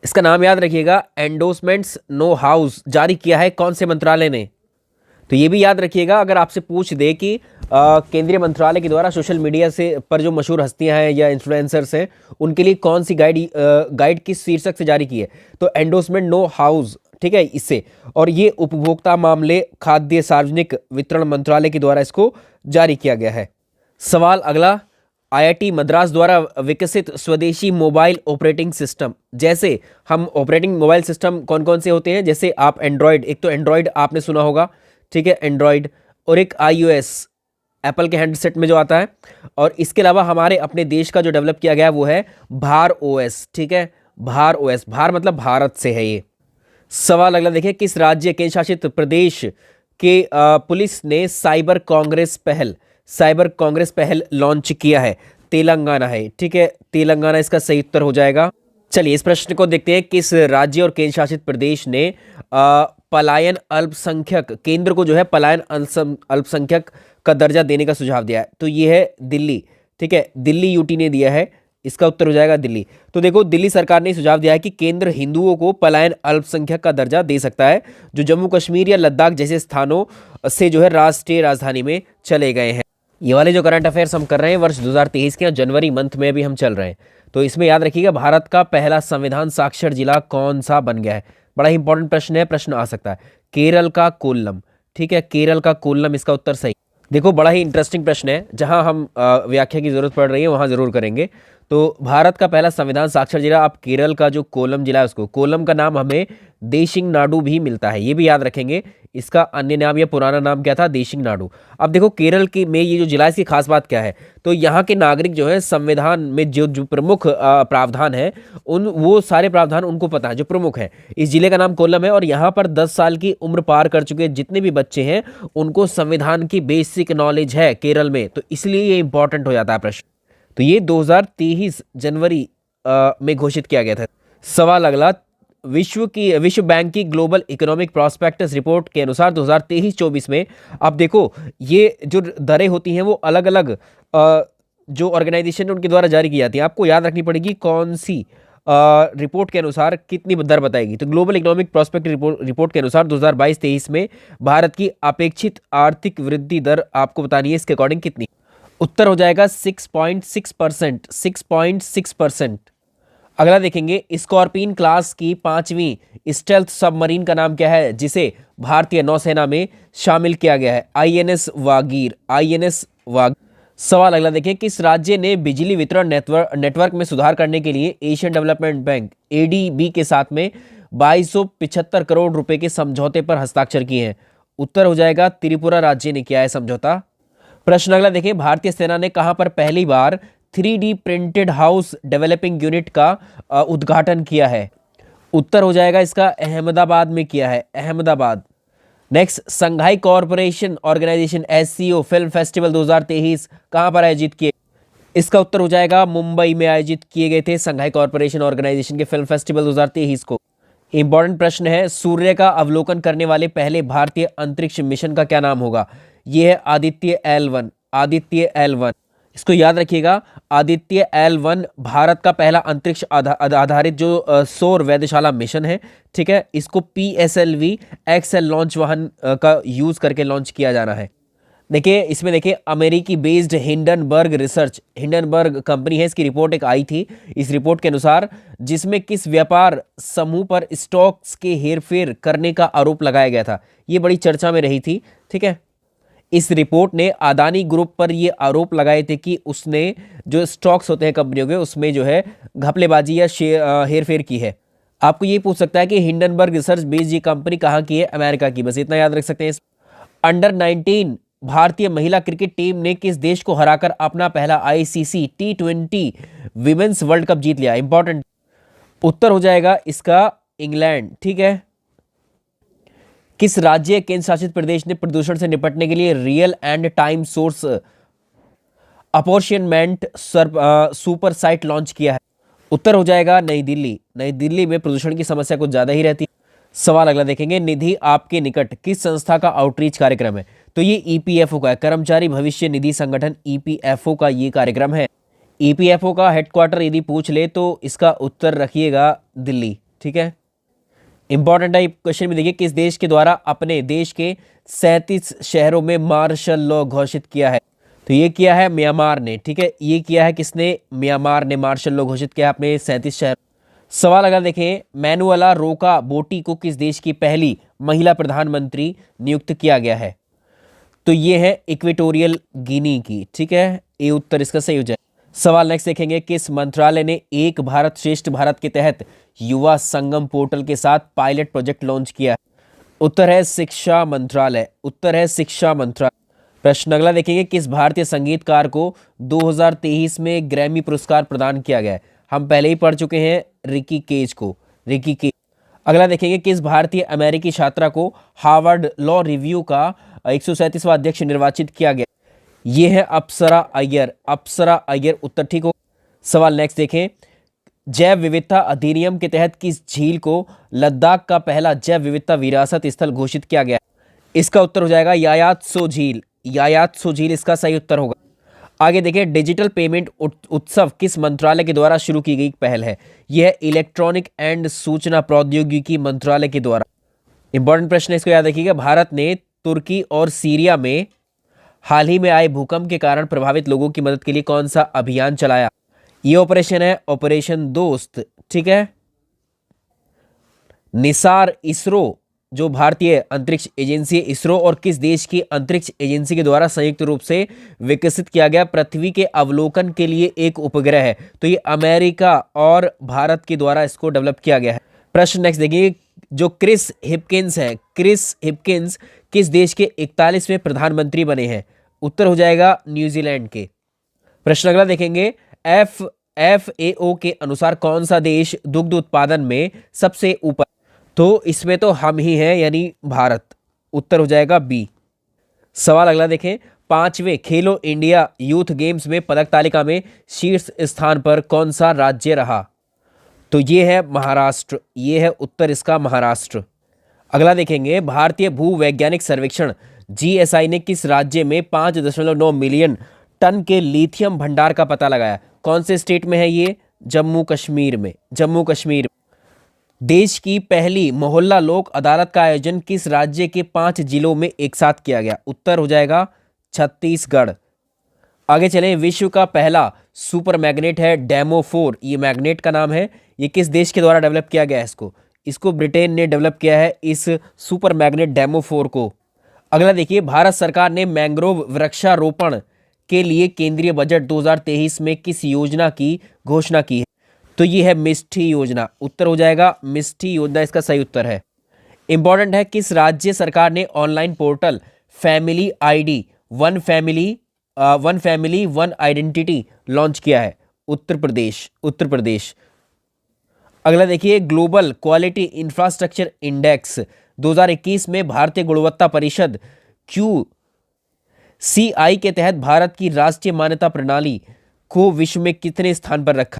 इसका नाम याद रखिएगा, एंडोर्समेंट्स नो हाउस जारी किया है कौन से मंत्रालय ने? तो ये भी याद रखिएगा, अगर आपसे पूछ दे कि केंद्रीय मंत्रालय के द्वारा सोशल मीडिया से पर जो मशहूर हस्तियां हैं या इन्फ्लुएंसर्स हैं, उनके लिए कौन सी गाइड किस शीर्षक से जारी की है? तो एंडोर्समेंट नो हाउस। ठीक है, इससे। और ये उपभोक्ता मामले खाद्य सार्वजनिक वितरण मंत्रालय के द्वारा इसको जारी किया गया है। सवाल अगला, IIT मद्रास द्वारा विकसित स्वदेशी मोबाइल ऑपरेटिंग सिस्टम, जैसे हम ऑपरेटिंग मोबाइल सिस्टम कौन कौन से होते हैं? जैसे आप एंड्रॉयड, एक तो एंड्रॉयड आपने सुना होगा, ठीक है, एंड्रॉयड, और एक iOS एप्पल के हैंडसेट में जो आता है। और इसके अलावा हमारे अपने देश का जो डेवलप किया गया वो है भार OS। ठीक है, भार OS, भार मतलब भारत से है ये। सवाल अगला देखिए, किस राज्य केंद्र शासित प्रदेश के पुलिस ने साइबर कांग्रेस पहल लॉन्च किया है? तेलंगाना है। ठीक है, तेलंगाना इसका सही उत्तर हो जाएगा। चलिए इस प्रश्न को देखते हैं, किस राज्य और केंद्र शासित प्रदेश ने पलायन अल्पसंख्यक केंद्र को जो है पलायन अल्पसंख्यक का दर्जा देने का सुझाव दिया है? तो ये है दिल्ली। ठीक है, दिल्ली UT ने दिया है। इसका उत्तर हो जाएगा दिल्ली। तो देखो, दिल्ली सरकार ने सुझाव दिया है कि केंद्र हिंदुओं को पलायन अल्पसंख्यक का दर्जा दे सकता है, जो जम्मू कश्मीर या लद्दाख जैसे स्थानों से जो है राष्ट्रीय राजधानी में चले गए हैं। ये वाले जो करंट अफेयर्स हम कर रहे हैं वर्ष 2023 के, जनवरी मंथ में भी हम चल रहे हैं। तो इसमें याद रखिएगा, भारत का पहला संविधान साक्षर जिला कौन सा बन गया है? बड़ा ही इंपॉर्टेंट प्रश्न है, प्रश्न आ सकता है। केरल का कोल्लम। ठीक है, केरल का कोल्लम इसका उत्तर सही। देखो बड़ा ही इंटरेस्टिंग प्रश्न है, जहां हम व्याख्या की जरूरत पड़ रही है वहां जरूर करेंगे। तो भारत का पहला संविधान साक्षर जिला, आप केरल का जो कोल्लम जिला है उसको, कोल्लम का नाम हमें देशिंग नाडु भी मिलता है, ये भी याद रखेंगे। इसका अन्य नाम या पुराना नाम क्या था, देशिंग नाडु। अब देखो केरल की में ये जो जिला है इसकी खास बात क्या है, तो यहाँ के नागरिक जो है संविधान में जो जो प्रमुख प्रावधान है, उन वो सारे प्रावधान उनको पता है जो प्रमुख है। इस जिले का नाम कोल्लम है और यहाँ पर 10 साल की उम्र पार कर चुके जितने भी बच्चे हैं उनको संविधान की बेसिक नॉलेज है केरल में, तो इसलिए ये इंपॉर्टेंट हो जाता है प्रश्न। तो ये 2023 जनवरी में घोषित किया गया था। सवाल अगला, विश्व बैंक की ग्लोबल इकोनॉमिक प्रॉस्पेक्टस रिपोर्ट के अनुसार 2023-24 में, अब देखो ये जो दरें होती हैं वो अलग अलग जो ऑर्गेनाइजेशन है उनके द्वारा जारी की जाती है, आपको याद रखनी पड़ेगी कौन सी रिपोर्ट के अनुसार कितनी दर बताएगी। तो ग्लोबल इकोनॉमिक प्रॉस्पेक्ट रिपोर्ट के अनुसार 2022-23 में भारत की अपेक्षित आर्थिक वृद्धि दर आपको बतानी है, इसके अकॉर्डिंग कितनी। उत्तर हो जाएगा 6.6%, 6.6%। अगला देखेंगे, स्कॉर्पियन क्लास की 5वीं स्टेल्थ सबमरीन का नाम क्या है जिसे भारतीय नौसेना में शामिल किया गया है, आईएनएस वागीर, आईएनएस वागीर। सवाल अगला देखें, किस राज्य ने बिजली वितरण नेटवर्क में सुधार करने के लिए एशियन डेवलपमेंट बैंक एडीबी के साथ में 2275 करोड़ रुपए के समझौते पर हस्ताक्षर किए हैं। उत्तर हो जाएगा त्रिपुरा राज्य ने किया है समझौता। प्रश्न अगला देखें, भारतीय सेना ने कहां पर पहली बार 3D printed house developing unit का उद्घाटन किया है। उत्तर हो जाएगा इसका अहमदाबाद में किया है, Ahmedabad. Next, Shanghai corporation organisation SCO film festival 2023 कहां पर आयोजित किए, इसका उत्तर हो जाएगा मुंबई में आयोजित किए गए थे संघाई कॉरपोरेशन ऑर्गेनाइजेशन के फिल्म फेस्टिवल 2023 को। इंपॉर्टेंट प्रश्न है, सूर्य का अवलोकन करने वाले पहले भारतीय अंतरिक्ष मिशन का क्या नाम होगा, यह है आदित्य L1, आदित्य L1। इसको याद रखिएगा, आदित्य L1 भारत का पहला अंतरिक्ष आधारित जो सौर वेधशाला मिशन है, ठीक है। इसको PSLV XL लॉन्च वाहन का यूज करके लॉन्च किया जाना है। देखिए इसमें देखिए अमेरिकी बेस्ड हिंडनबर्ग कंपनी है, इसकी रिपोर्ट एक आई थी। इस रिपोर्ट के अनुसार जिसमें किस व्यापार समूह पर स्टॉक्स के हेरफेर करने का आरोप लगाया गया था, ये बड़ी चर्चा में रही थी, ठीक है। इस रिपोर्ट ने अदानी ग्रुप पर ये आरोप लगाए थे कि उसने जो स्टॉक्स होते हैं कंपनियों के उसमें जो है घपलेबाजी या हेरफेर की है। आपको ये पूछ सकता है कि हिंडनबर्ग रिसर्च बेस्ड ये कंपनी कहाँ की है, अमेरिका की, बस इतना याद रख सकते हैं। अंडर 19 भारतीय महिला क्रिकेट टीम ने किस देश को हराकर अपना पहला ICC T20 women's world cup जीत लिया, इंपॉर्टेंट। उत्तर हो जाएगा इसका इंग्लैंड, ठीक है। किस राज्य केंद्र शासित प्रदेश ने प्रदूषण से निपटने के लिए real and time source apportionment super site launch किया है, उत्तर हो जाएगा नई दिल्ली। नई दिल्ली में प्रदूषण की समस्या कुछ ज्यादा ही रहती है। सवाल अगला देखेंगे, निधि आपके निकट किस संस्था का आउटरीच कार्यक्रम है, तो ये EPFO का है, कर्मचारी भविष्य निधि संगठन EPFO का ये कार्यक्रम है। EPFO का हेडक्वार्टर यदि पूछ ले तो इसका उत्तर रखिएगा दिल्ली, ठीक है। इंपॉर्टेंट है क्वेश्चन में, देखिए किस देश के द्वारा अपने देश के 37 शहरों में मार्शल लॉ घोषित किया है, तो ये किया है म्यांमार ने, ठीक है। ये किया है किसने, म्यांमार ने मार्शल लॉ घोषित किया अपने 37 शहर। सवाल अगर देखें, मैनुअला रोका बोटी को किस देश की पहली महिला प्रधानमंत्री नियुक्त किया गया है, तो ये है इक्वेटोरियल गिनी की, ठीक है। ये उत्तर इसका सही हो जाए। सवाल नेक्स्ट देखेंगे, किस मंत्रालय ने एक भारत श्रेष्ठ भारत के तहत युवा संगम पोर्टल के साथ पायलट प्रोजेक्ट लॉन्च किया है, उत्तर है शिक्षा मंत्रालय, उत्तर है शिक्षा मंत्रालय। प्रश्न अगला देखेंगे, किस भारतीय संगीतकार को 2023 में ग्रैमी पुरस्कार प्रदान किया गया है, हम पहले ही पढ़ चुके हैं रिकी केज को, रिकी केज। अगला देखेंगे, किस भारतीय अमेरिकी छात्रा को हार्वर्ड लॉ रिव्यू का 137वां अध्यक्ष निर्वाचित किया गया, ये है अप्सरा अय्यर, अप्सरा अय्यर, उत्तर ठीक हो। सवाल नेक्स्ट देखें, जैव विविधता अधिनियम के तहत किस झील को लद्दाख का पहला जैव विविधता विरासत स्थल घोषित किया गया, इसका उत्तर हो जाएगा यायात्सो झील, यायात्सो झील इसका सही उत्तर होगा। आगे देखें, डिजिटल पेमेंट उत्सव किस मंत्रालय के द्वारा शुरू की गई पहल है, यह है इलेक्ट्रॉनिक एंड सूचना प्रौद्योगिकी मंत्रालय के द्वारा। इंपॉर्टेंट प्रश्न है, इसको याद रखिएगा। भारत ने तुर्की और सीरिया में हाल ही में आए भूकंप के कारण प्रभावित लोगों की मदद के लिए कौन सा अभियान चलाया, ये ऑपरेशन है ऑपरेशन दोस्त, ठीक है। निसार इसरो जो भारतीय अंतरिक्ष एजेंसी इसरो और किस देश की अंतरिक्ष एजेंसी के द्वारा संयुक्त रूप से विकसित किया गया पृथ्वी के अवलोकन के लिए एक उपग्रह है? तो ये अमेरिका और भारत के द्वारा इसको डेवलप किया गया है। प्रश्न नेक्स्ट देखिए, जो क्रिस हिपकिंस है, क्रिस हिपकिंस किस देश के 41वें प्रधानमंत्री बने हैं? उत्तर हो जाएगा न्यूजीलैंड के। प्रश्न अगला देखेंगे, FAO के अनुसार कौन सा देश दुग्ध उत्पादन में सबसे ऊपर? तो इसमें तो हम ही हैं, यानी भारत। उत्तर हो जाएगा बी। सवाल अगला देखें, 5वें खेलो इंडिया यूथ गेम्स में पदक तालिका में शीर्ष स्थान पर कौन सा राज्य रहा? तो ये है महाराष्ट्र, ये है उत्तर इसका महाराष्ट्र। अगला देखेंगे, भारतीय भूवैज्ञानिक सर्वेक्षण GSI ने किस राज्य में 5.9 मिलियन टन के लिथियम भंडार का पता लगाया? कौन से स्टेट में है ये? जम्मू कश्मीर में, जम्मू कश्मीर। देश की पहली मोहल्ला लोक अदालत का आयोजन किस राज्य के 5 जिलों में एक साथ किया गया? उत्तर हो जाएगा छत्तीसगढ़। आगे चलें, विश्व का पहला सुपर मैग्नेट है डेमो-4, ये मैग्नेट का नाम है। ये किस देश के द्वारा डेवलप किया गया है? इसको ब्रिटेन ने डेवलप किया है, इस सुपर मैग्नेट डेमो-4 को। अगला देखिए, भारत सरकार ने मैंग्रोव वृक्षारोपण के लिए केंद्रीय बजट 2023 में किस योजना की घोषणा की है? तो ये है मिष्टी योजना। उत्तर हो जाएगा मिष्टी योजना, इसका सही उत्तर है। इंपॉर्टेंट है, किस राज्य सरकार ने online portal family ID one family one identity launch किया है? उत्तर प्रदेश, उत्तर प्रदेश। अगला देखिए, ग्लोबल क्वालिटी इंफ्रास्ट्रक्चर इंडेक्स 2021 में भारतीय गुणवत्ता परिषद QCI के तहत भारत की राष्ट्रीय मान्यता प्रणाली को विश्व में कितने स्थान पर रखा?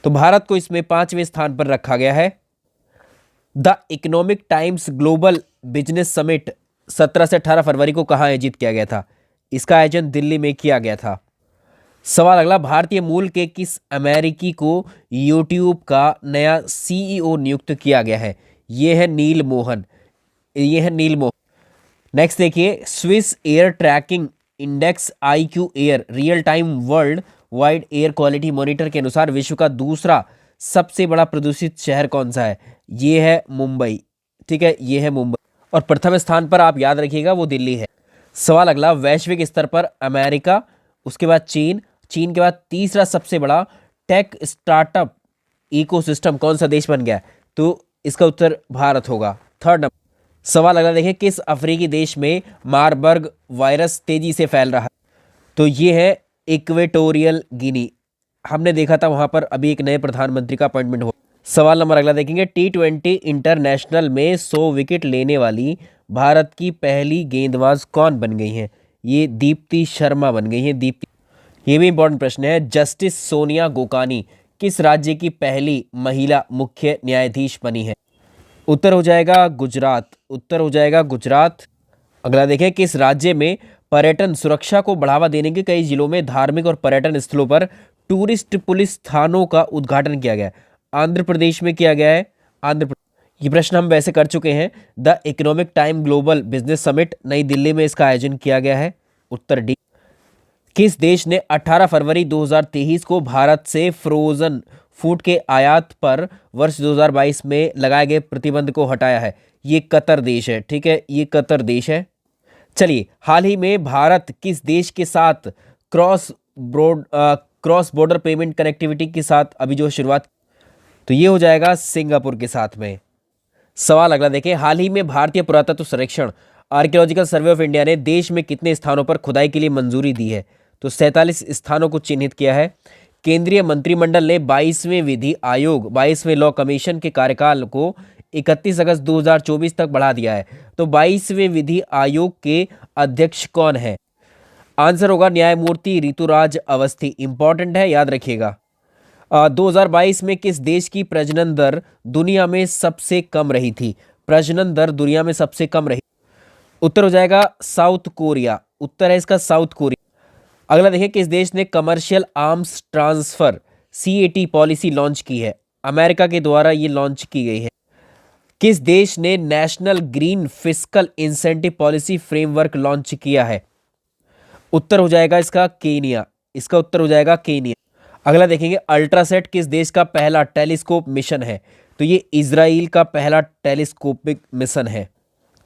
तो भारत को इसमें 5वें स्थान पर रखा गया है। The economic times global business summit 17 से 18 फरवरी को कहाँ आयोजित किया गया था? इसका आयोजन दिल्ली में किया गया था। सवाल अगला, भारतीय मूल के किस अमेरिकी को यूट्यूब का नया CEO नियुक्त किया गया है? ये है नील मोहन, ये है नील मोहन। नेक्स्ट देखिए, Swiss air tracking index IQ air real time world wide air quality monitor के अनुसार विश्व का दूसरा सबसे बड़ा प्रदूषित शहर कौन सा है? ये है मुंबई, ठीक है, ये है मुंबई। और प्रथम स्थान पर आप याद रखिएगा वो दिल्ली है। सवाल अगला, वैश्विक स्तर पर अमेरिका, उसके बाद चीन, चीन के बाद तीसरा सबसे बड़ा टेक स्टार्टअप इकोसिस्टम कौन सा देश बन गया? तो इसका उत्तर भारत होगा, थर्ड नंबर। सवाल अगला देखें, किस अफ्रीकी देश में मारबर्ग वायरस तेजी से फैल रहा है? तो ये है इक्वेटोरियल गिनी। हमने देखा था वहां पर अभी एक नए प्रधानमंत्री का अपॉइंटमेंट हुआ। सवाल नंबर अगला देखेंगे, T20 इंटरनेशनल में 100 विकेट लेने वाली भारत की पहली गेंदबाज कौन बन गई हैं? ये दीप्ति शर्मा बन गई हैं, दीप्ति। ये भी इंपॉर्टेंट प्रश्न है। जस्टिस सोनिया गोकानी किस राज्य की पहली महिला मुख्य न्यायाधीश बनी है? उत्तर हो जाएगा गुजरात, उत्तर हो जाएगा गुजरात। अगला देखें, किस राज्य में पर्यटन सुरक्षा को बढ़ावा देने के कई जिलों में धार्मिक और पर्यटन स्थलों पर टूरिस्ट पुलिस थानों का उद्घाटन किया गया है? आंध्र प्रदेश में किया गया है, आंध्र प्रदेश। ये प्रश्न हम वैसे कर चुके हैं। The economic time global business summit नई दिल्ली में इसका आयोजन किया गया है, उत्तर डी। किस देश ने 18 फरवरी 2023 को भारत से फ्रोजन फूड के आयात पर वर्ष 2022 में लगाए गए प्रतिबंध को हटाया है? ये कतर देश है, ठीक है, ये कतर देश है। चलिए, हाल ही में भारत किस देश के साथ क्रॉस बॉर्डर पेमेंट कनेक्टिविटी के साथ अभी जो शुरुआत? तो ये हो जाएगा सिंगापुर के साथ में। सवाल अगला देखें, हाल ही में भारतीय पुरातत्व सर्वेक्षण आर्कियोलॉजिकल सर्वे ऑफ इंडिया ने देश में कितने स्थानों पर खुदाई के लिए मंजूरी दी है? तो 47 स्थानों को चिन्हित किया है। केंद्रीय मंत्रिमंडल ने 22वें विधि आयोग 22वें लॉ कमीशन के कार्यकाल को 31 अगस्त 2024 तक बढ़ा दिया है। तो 22वें विधि आयोग के अध्यक्ष कौन है? आंसर होगा न्यायमूर्ति ऋतुराज अवस्थी। इंपॉर्टेंट है, याद रखिएगा। 2022 में किस देश की प्रजनन दर दुनिया में सबसे कम रही थी? प्रजनन दर दुनिया में सबसे कम रही, उत्तर हो जाएगा साउथ कोरिया, उत्तर है इसका साउथ कोरिया। अगला देखिए, किस देश ने commercial arms transfer CAT policy launch की है? अमेरिका के द्वारा ये लॉन्च की गई है। किस देश ने national green fiscal incentive policy framework launch किया है? उत्तर हो जाएगा इसका केनिया, इसका उत्तर हो जाएगा केनिया। अगला देखेंगे, अल्ट्रासेट किस देश का पहला टेलीस्कोप मिशन है? तो ये इजराइल का पहला टेलीस्कोपिक मिशन है।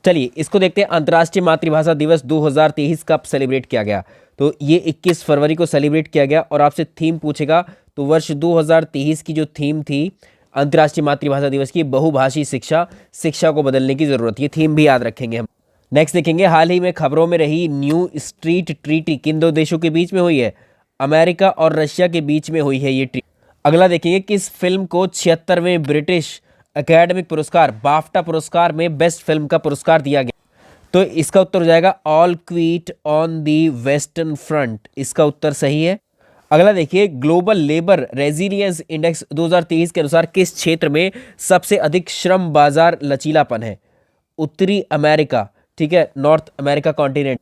चलिए इसको देखते हैं। अंतर्राष्ट्रीय मातृभाषा दिवस 2023 कब सेलिब्रेट किया गया? तो ये 21 फरवरी को सेलिब्रेट किया गया। और आपसे थीम पूछेगा तो वर्ष 2023 की जो थीम थी अंतर्राष्ट्रीय मातृभाषा दिवस की, बहुभाषी शिक्षा, शिक्षा को बदलने की जरूरत, ये थीम भी याद रखेंगे हम। नेक्स्ट देखेंगे, हाल ही में खबरों में रही न्यू स्ट्रीट ट्रीटी किन दो देशों के बीच में हुई है? अमेरिका और रशिया के बीच में हुई है ये ट्रीटी। अगला देखेंगे, किस फिल्म को 76वें ब्रिटिश एकेडमिक पुरस्कार बाफ्टा पुरस्कार में बेस्ट फिल्म का पुरस्कार दिया गया? तो इसका उत्तर हो जाएगा all quite on the western front, इसका उत्तर सही है। अगला देखिए, ग्लोबल लेबर रेजिलियंस इंडेक्स 2023 के अनुसार किस क्षेत्र में सबसे अधिक श्रम बाजार लचीलापन है? उत्तरी अमेरिका, ठीक है, नॉर्थ अमेरिका कॉन्टिनेंट।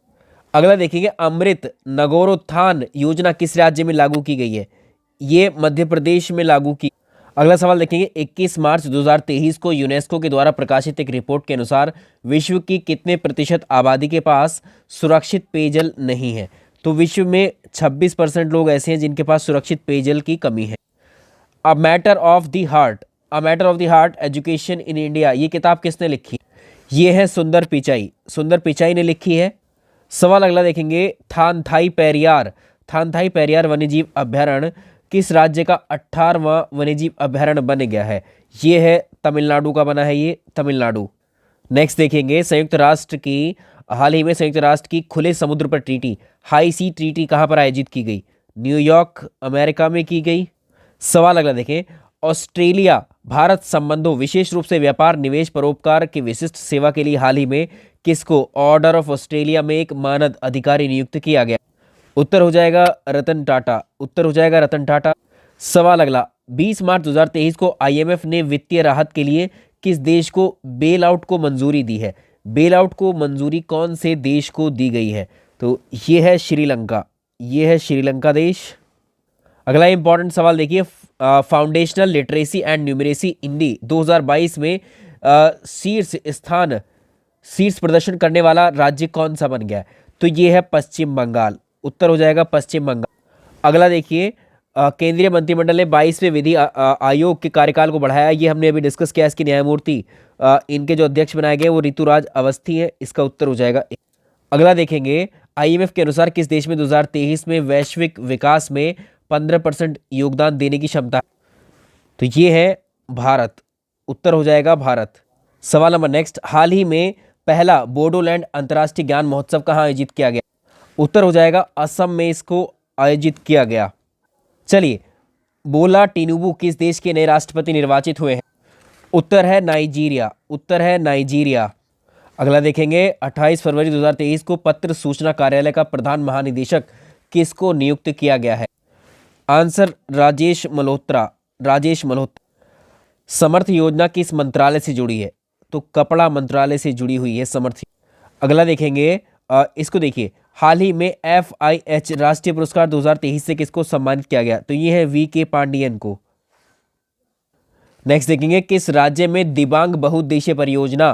अगला देखेंगे, अमृत नगरोत्थान योजना किस राज्य में लागू की गई है? ये मध्य प्रदेश में लागू की। अगला सवाल देखेंगे, 21 मार्च 2023 को यूनेस्को के द्वारा प्रकाशित एक रिपोर्ट के अनुसार विश्व की कितने प्रतिशत आबादी के पास सुरक्षित पेयजल नहीं है? तो विश्व में 26% लोग ऐसे हैं जिनके पास सुरक्षित पेयजल की कमी है। A matter of the heart, a matter of the heart education in India, ये किताब किसने लिखी? ये है सुंदर पिचाई, सुंदर पिचाई ने लिखी है। सवाल अगला देखेंगे, थानथाई पेरियार, थानथाई पेरियार वन्यजीव अभ्यारण्य किस राज्य का 18वां वन्यजीव अभ्यारण्य बन गया है? ये है तमिलनाडु का बना है, ये तमिलनाडु। नेक्स्ट देखेंगे, संयुक्त राष्ट्र की हाल ही में संयुक्त राष्ट्र की खुले समुद्र पर ट्रीटी, हाई सी ट्रीटी कहाँ पर आयोजित की गई? न्यूयॉर्क अमेरिका में की गई। सवाल अगला देखें, ऑस्ट्रेलिया भारत संबंधों विशेष रूप से व्यापार, निवेश, परोपकार की विशिष्ट सेवा के लिए हाल ही में किसको ऑर्डर ऑफ ऑस्ट्रेलिया में एक मानद अधिकारी नियुक्त किया गया? उत्तर हो जाएगा रतन टाटा, उत्तर हो जाएगा रतन टाटा। सवाल अगला, 20 मार्च 2023 को आईएमएफ ने वित्तीय राहत के लिए किस देश को बेल आउट को मंजूरी दी है? बेल आउट को मंजूरी कौन से देश को दी गई है? तो ये है श्रीलंका, ये है श्रीलंका देश। अगला इंपॉर्टेंट सवाल देखिए, फाउंडेशनल लिटरेसी एंड न्यूमरेसी इंडी 2022 में शीर्ष प्रदर्शन करने वाला राज्य कौन सा बन गया है? तो ये है पश्चिम बंगाल, उत्तर हो जाएगा पश्चिम बंगाल। अगला देखिए, केंद्रीय मंत्रिमंडल ने 22वें विधि आयोग के कार्यकाल को बढ़ाया, ये हमने अभी डिस्कस किया। इसके न्यायमूर्ति इनके जो अध्यक्ष बनाए गए वो ऋतुराज अवस्थी है, इसका उत्तर हो जाएगा। अगला देखेंगे, आईएमएफ के अनुसार किस देश में 2023 में वैश्विक विकास में 15% योगदान देने की क्षमता है? तो ये है भारत, उत्तर हो जाएगा भारत। सवाल नंबर नेक्स्ट, हाल ही में पहला बोडोलैंड अंतर्राष्ट्रीय ज्ञान महोत्सव कहाँ आयोजित किया गया? उत्तर हो जाएगा असम में इसको आयोजित किया गया। चलिए, बोला टिनुबू किस देश के नए राष्ट्रपति निर्वाचित हुए हैं? उत्तर है नाइजीरिया, उत्तर है नाइजीरिया। अगला देखेंगे, 28 फरवरी 2023 को पत्र सूचना कार्यालय का प्रधान महानिदेशक किसको नियुक्त किया गया है? आंसर राजेश मल्होत्रा, राजेश मल्होत्रा। समर्थ योजना किस मंत्रालय से जुड़ी है? तो कपड़ा मंत्रालय से जुड़ी हुई है समर्थ। अगला देखेंगे, इसको देखिए, हाल ही में FIH राष्ट्रीय पुरस्कार 2023 से किसको सम्मानित किया गया? तो ये है VK पांडियन को। नेक्स्ट देखेंगे, किस राज्य में दिबांग बहुउद्देशीय परियोजना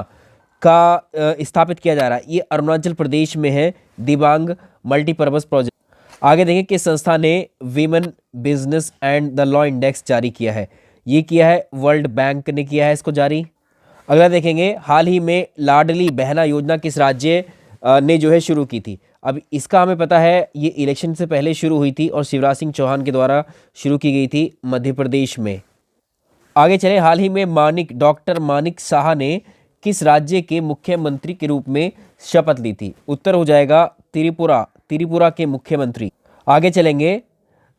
का स्थापित किया जा रहा है? ये अरुणाचल प्रदेश में है, दिबांग मल्टीपर्पज प्रोजेक्ट। आगे देखें, किस संस्था ने women business and the law index जारी किया है? ये किया है वर्ल्ड बैंक ने किया है इसको जारी। अगला देखेंगे, हाल ही में लाडली बहना योजना किस राज्य ने जो है शुरू की थी? अब इसका हमें पता है, ये इलेक्शन से पहले शुरू हुई थी और शिवराज सिंह चौहान के द्वारा शुरू की गई थी मध्य प्रदेश में। आगे चले, हाल ही में डॉक्टर मानिक साहा ने किस राज्य के मुख्यमंत्री के रूप में शपथ ली थी? उत्तर हो जाएगा त्रिपुरा, त्रिपुरा के मुख्यमंत्री। आगे चलेंगे,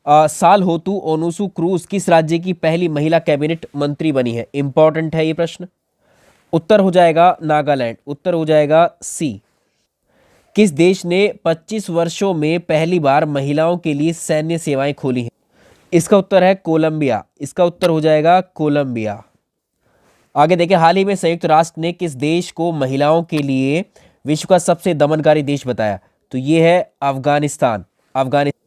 साल होतु ओनुसु क्रूज किस राज्य की पहली महिला कैबिनेट मंत्री बनी है? इंपॉर्टेंट है ये प्रश्न। उत्तर हो जाएगा नागालैंड, उत्तर हो जाएगा सी। किस देश ने 25 वर्षों में पहली बार महिलाओं के लिए सैन्य सेवाएं खोली हैं? इसका उत्तर है कोलंबिया, इसका उत्तर हो जाएगा कोलंबिया। आगे देखें, हाल ही में संयुक्त राष्ट्र ने किस देश को महिलाओं के लिए विश्व का सबसे दमनकारी देश बताया? तो ये है अफगानिस्तान, अफगानिस्तान।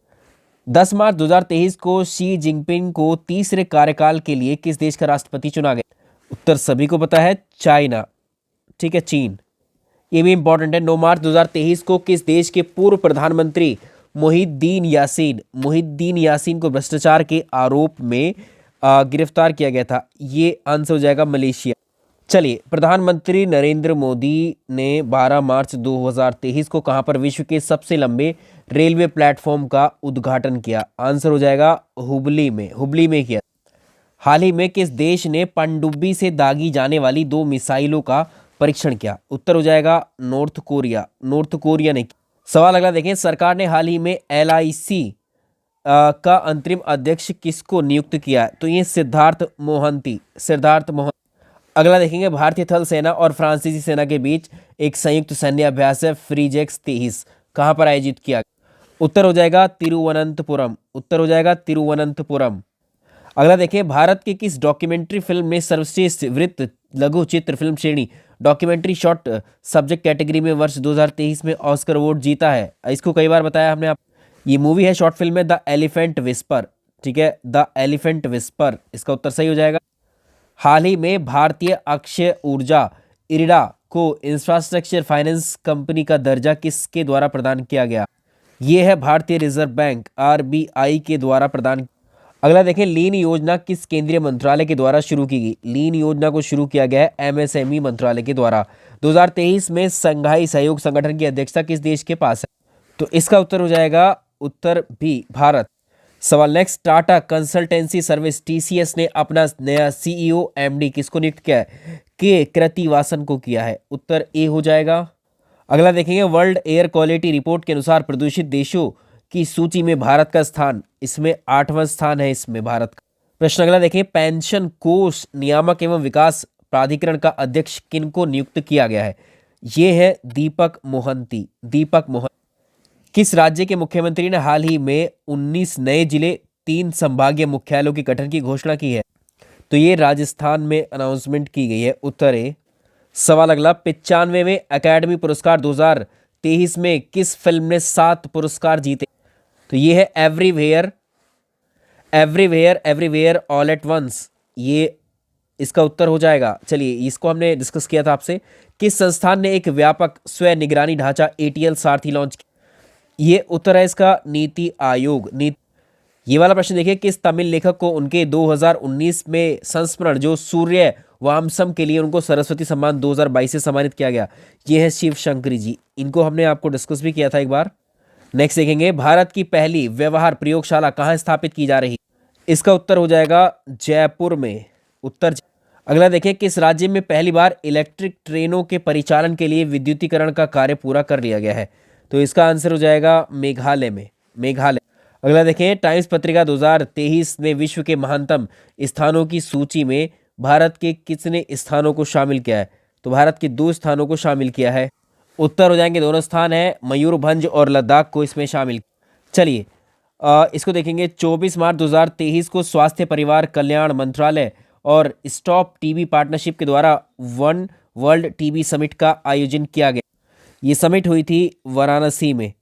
10 मार्च 2023 को शी जिनपिंग को तीसरे कार्यकाल के लिए किस देश का राष्ट्रपति चुना गया? उत्तर सभी को पता है, चाइना, ठीक है, चीन। ये भी इंपॉर्टेंट है। 9 मार्च 2023 को किस देश के पूर्व प्रधानमंत्री मोहिद्दीन यासीन को भ्रष्टाचार के आरोप में गिरफ्तार किया गया था? ये आंसर हो जाएगा मलेशिया। चलिए, प्रधानमंत्री नरेंद्र मोदी ने 12 मार्च 2023 को कहां पर विश्व के सबसे लंबे रेलवे प्लेटफॉर्म का उद्घाटन किया? आंसर हो जाएगा हुबली में किया। हाल ही में किस देश ने पनडुब्बी से दागी जाने वाली 2 मिसाइलों का परीक्षण किया? उत्तर हो जाएगा नॉर्थ कोरिया ने किया। सवाल अगला देखें, सरकार ने हाल ही में LIC का अंतरिम अध्यक्ष किसको नियुक्त किया है? तो ये सिद्धार्थ मोहन। अगला देखेंगे, भारतीय थल सेना और फ्रांसीसी सेना के बीच एक संयुक्त सैन्य अभ्यास है फ्रीजेक्स 23 कहां पर आयोजित किया गया? उत्तर हो जाएगा तिरुवनंतपुरम। अगला देखिए, भारत की किस डॉक्यूमेंट्री फिल्म ने सर्वश्रेष्ठ वृत्त लघु चित्र फिल्म श्रेणी डॉक्यूमेंट्री शॉर्ट सब्जेक्ट कैटेगरी में वर्ष 2023 में ऑस्कर अवार्ड जीता है? इसको कई बार बताया हमने आप। ये मूवी है, शॉर्ट फिल्म है द एलिफेंट विस्पर। ठीक है, द एलिफेंट विस्पर इसका उत्तर सही हो जाएगा। हाल ही में भारतीय अक्षय ऊर्जा इरिडा को इंफ्रास्ट्रक्चर फाइनेंस कंपनी का दर्जा किसके द्वारा प्रदान किया गया? यह है भारतीय रिजर्व बैंक RBI के द्वारा प्रदान। अगला देखें, लीन योजना किस केंद्रीय मंत्रालय के द्वारा शुरू की गई? लीन योजना को शुरू किया गया है MSME मंत्रालय के द्वारा। 2023 में संघाई सहयोग संगठन की अध्यक्षता किस देश के पास है? तो इसका उत्तर हो जाएगा उत्तर भी, भारत। सवाल next, Tata consultancy service TCS ने अपना नया CEO MD किसको नियुक्त किया है? कृतिवासन को किया है। उत्तर ए हो जाएगा। अगला देखेंगे, वर्ल्ड एयर क्वालिटी रिपोर्ट के अनुसार प्रदूषित देशों की सूची में भारत का स्थान, इसमें 8वां स्थान है इसमें भारत का। प्रश्न अगला देखें, पेंशन कोष नियामक एवं विकास प्राधिकरण का अध्यक्ष किनको नियुक्त किया गया है? ये है दीपक मोहंती। किस राज्य के मुख्यमंत्री ने हाल ही में 19 नए जिले 3 संभागीय मुख्यालयों के गठन की घोषणा की है? तो ये राजस्थान में अनाउंसमेंट की गई है। उत्तर ए। सवाल अगला, 95वें अकेडमी पुरस्कार 2023 में किस फिल्म ने 7 पुरस्कार जीते? तो ये है एवरीवेयर ऑल एट वंस। ये इसका उत्तर हो जाएगा। चलिए, इसको हमने डिस्कस किया था आपसे। किस संस्थान ने एक व्यापक स्व निगरानी ढांचा ATL सारथी लॉन्च किया? ये उत्तर है इसका नीति आयोग। ये वाला प्रश्न देखिए, किस तमिल लेखक को उनके 2019 में संस्मरण जो सूर्य वामसम के लिए उनको सरस्वती सम्मान 2022 से सम्मानित किया गया? ये है शिव शंकरी जी। इनको हमने आपको डिस्कस भी किया था एक बार। नेक्स्ट देखेंगे, भारत की पहली व्यवहार प्रयोगशाला कहाँ स्थापित की जा रही? इसका उत्तर हो जाएगा जयपुर में। अगला देखिए, किस राज्य में पहली बार इलेक्ट्रिक ट्रेनों के परिचालन के लिए विद्युतीकरण का कार्य पूरा कर लिया गया है? तो इसका आंसर हो जाएगा मेघालय। अगला देखें, टाइम्स पत्रिका 2023 ने विश्व के महानतम स्थानों की सूची में भारत के कितने स्थानों को शामिल किया है? तो भारत के 2 स्थानों को शामिल किया है। उत्तर हो जाएंगे दोनों स्थान है, मयूरभंज और लद्दाख को इसमें शामिल। चलिए, इसको देखेंगे, 24 मार्च 2023 को स्वास्थ्य परिवार कल्याण मंत्रालय और स्टॉप TB पार्टनरशिप के द्वारा वन वर्ल्ड TB समिट का आयोजन किया गया। ये समिट हुई थी वाराणसी में।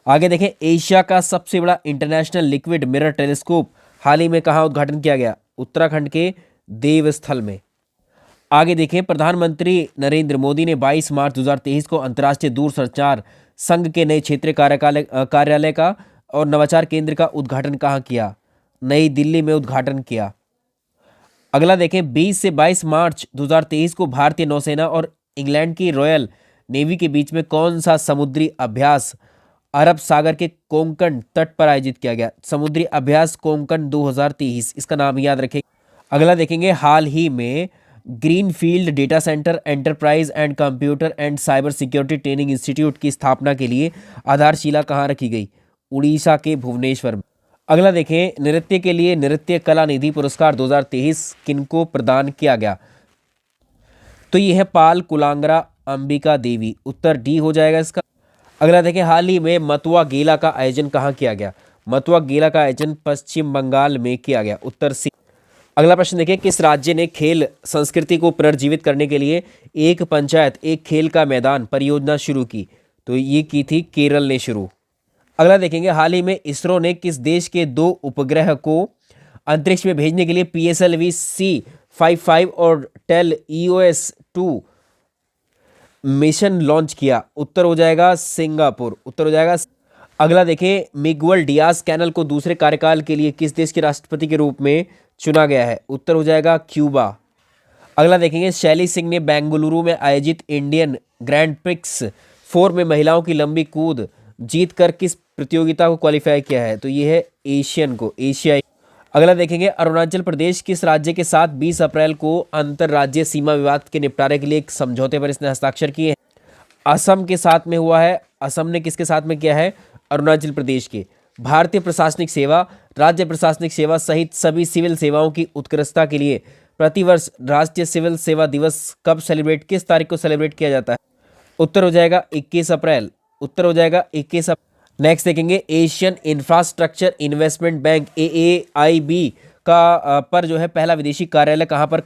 आगे देखें, एशिया का सबसे बड़ा इंटरनेशनल लिक्विड मिरर टेलीस्कोप हाल ही में कहाँ उद्घाटन किया गया? उत्तराखंड के देवस्थल में। आगे देखें, प्रधानमंत्री नरेंद्र मोदी ने 22 मार्च 2023 को अंतर्राष्ट्रीय दूरसंचार संघ के नए क्षेत्रीय कार्यालय का और नवाचार केंद्र का उद्घाटन कहाँ किया? नई दिल्ली में उद्घाटन किया। अगला देखें, 20 से 22 मार्च 2023 को भारतीय नौसेना और इंग्लैंड की रॉयल नेवी के बीच में कौन सा समुद्री अभ्यास अरब सागर के कोंकण तट पर आयोजित किया गया? समुद्री अभ्यास कोंकण 2023 इसका नाम याद रखें। अगला देखेंगे, हाल ही में greenfield data centre enterprise and computer and cyber security training institute की स्थापना के लिए आधारशिला कहाँ रखी गई? उड़ीसा के भुवनेश्वर में। अगला देखें, नृत्य के लिए नृत्य कला निधि पुरस्कार 2023 किनको प्रदान किया गया? तो यह है पाल कुलांगरा अंबिका देवी। उत्तर डी हो जाएगा इसका। अगला देखें, हाल ही में मतुआ गेला का आयोजन कहाँ किया गया? मतुआ गेला का आयोजन पश्चिम बंगाल में किया गया। उत्तर सी। अगला प्रश्न देखिए, किस राज्य ने खेल संस्कृति को पुनर्जीवित करने के लिए एक पंचायत एक खेल का मैदान परियोजना शुरू की? तो ये की थी केरल ने शुरू। अगला देखेंगे, हाल ही में इसरो ने किस देश के 2 उपग्रह को अंतरिक्ष में भेजने के लिए PSLV C55 और टेल EOS-2 मिशन लॉन्च किया? उत्तर हो जाएगा सिंगापुर। अगला देखें, मिगुएल डियाज कैनल को दूसरे कार्यकाल के लिए किस देश के राष्ट्रपति के रूप में चुना गया है? उत्तर हो जाएगा क्यूबा। अगला देखेंगे, शैली सिंह ने बेंगलुरु में आयोजित इंडियन ग्रैंड प्रिक्स 4 में महिलाओं की लंबी कूद जीत कर किस प्रतियोगिता को क्वालिफाई किया है? तो ये है एशियाई। अगला देखेंगे, अरुणाचल प्रदेश किस राज्य के साथ 20 अप्रैल को अंतर्राज्यीय सीमा विवाद के निपटारे के लिए एक समझौते पर इसने हस्ताक्षर किए हैं? असम के साथ में हुआ है। असम ने किसके साथ में किया है? अरुणाचल प्रदेश के। भारतीय प्रशासनिक सेवा, राज्य प्रशासनिक सेवा सहित सभी सिविल सेवाओं की उत्कृष्टता के लिए प्रतिवर्ष राष्ट्रीय सिविल सेवा दिवस कब सेलिब्रेट, किस तारीख को सेलिब्रेट किया जाता है? उत्तर हो जाएगा 21 अप्रैल। उत्तर हो जाएगा 21 अप्रैल। नेक्स्ट देखेंगे, Asian infrastructure investment bank AAIB का पर जो है पहला विदेशी कार्यालय कहाँ पर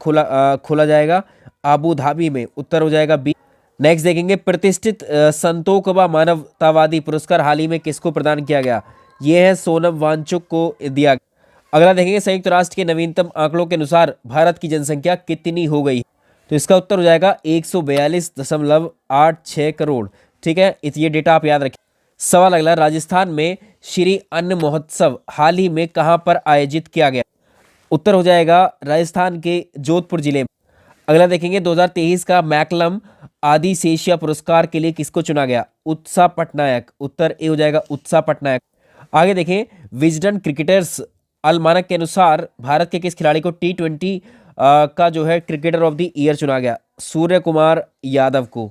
खोला जाएगा? आबू धाबी में। उत्तर हो जाएगा बी। नेक्स्ट देखेंगे, प्रतिष्ठित संतोकबा मानवतावादी पुरस्कार हाल ही में किसको प्रदान किया गया? ये है सोनम वांगचुक को दिया गया। अगला देखेंगे, संयुक्त राष्ट्र के नवीनतम आंकड़ों के अनुसार भारत की जनसंख्या कितनी हो गई? तो इसका उत्तर हो जाएगा 142.86 करोड़। ठीक है, ये डेटा आप याद रखें। सवाल अगला, राजस्थान में श्री अन्न महोत्सव हाल ही में कहां पर आयोजित किया गया? उत्तर हो जाएगा राजस्थान के जोधपुर जिले में। अगला देखेंगे, 2023 का मैकलम आदिशेषिया पुरस्कार के लिए किसको चुना गया? उत्साह पटनायक। उत्तर ए हो जाएगा उत्साह पटनायक। आगे देखें, विजडन क्रिकेटर्स अलमानक के अनुसार भारत के किस खिलाड़ी को T20 का जो है क्रिकेटर ऑफ द ईयर चुना गया? सूर्य कुमार यादव को।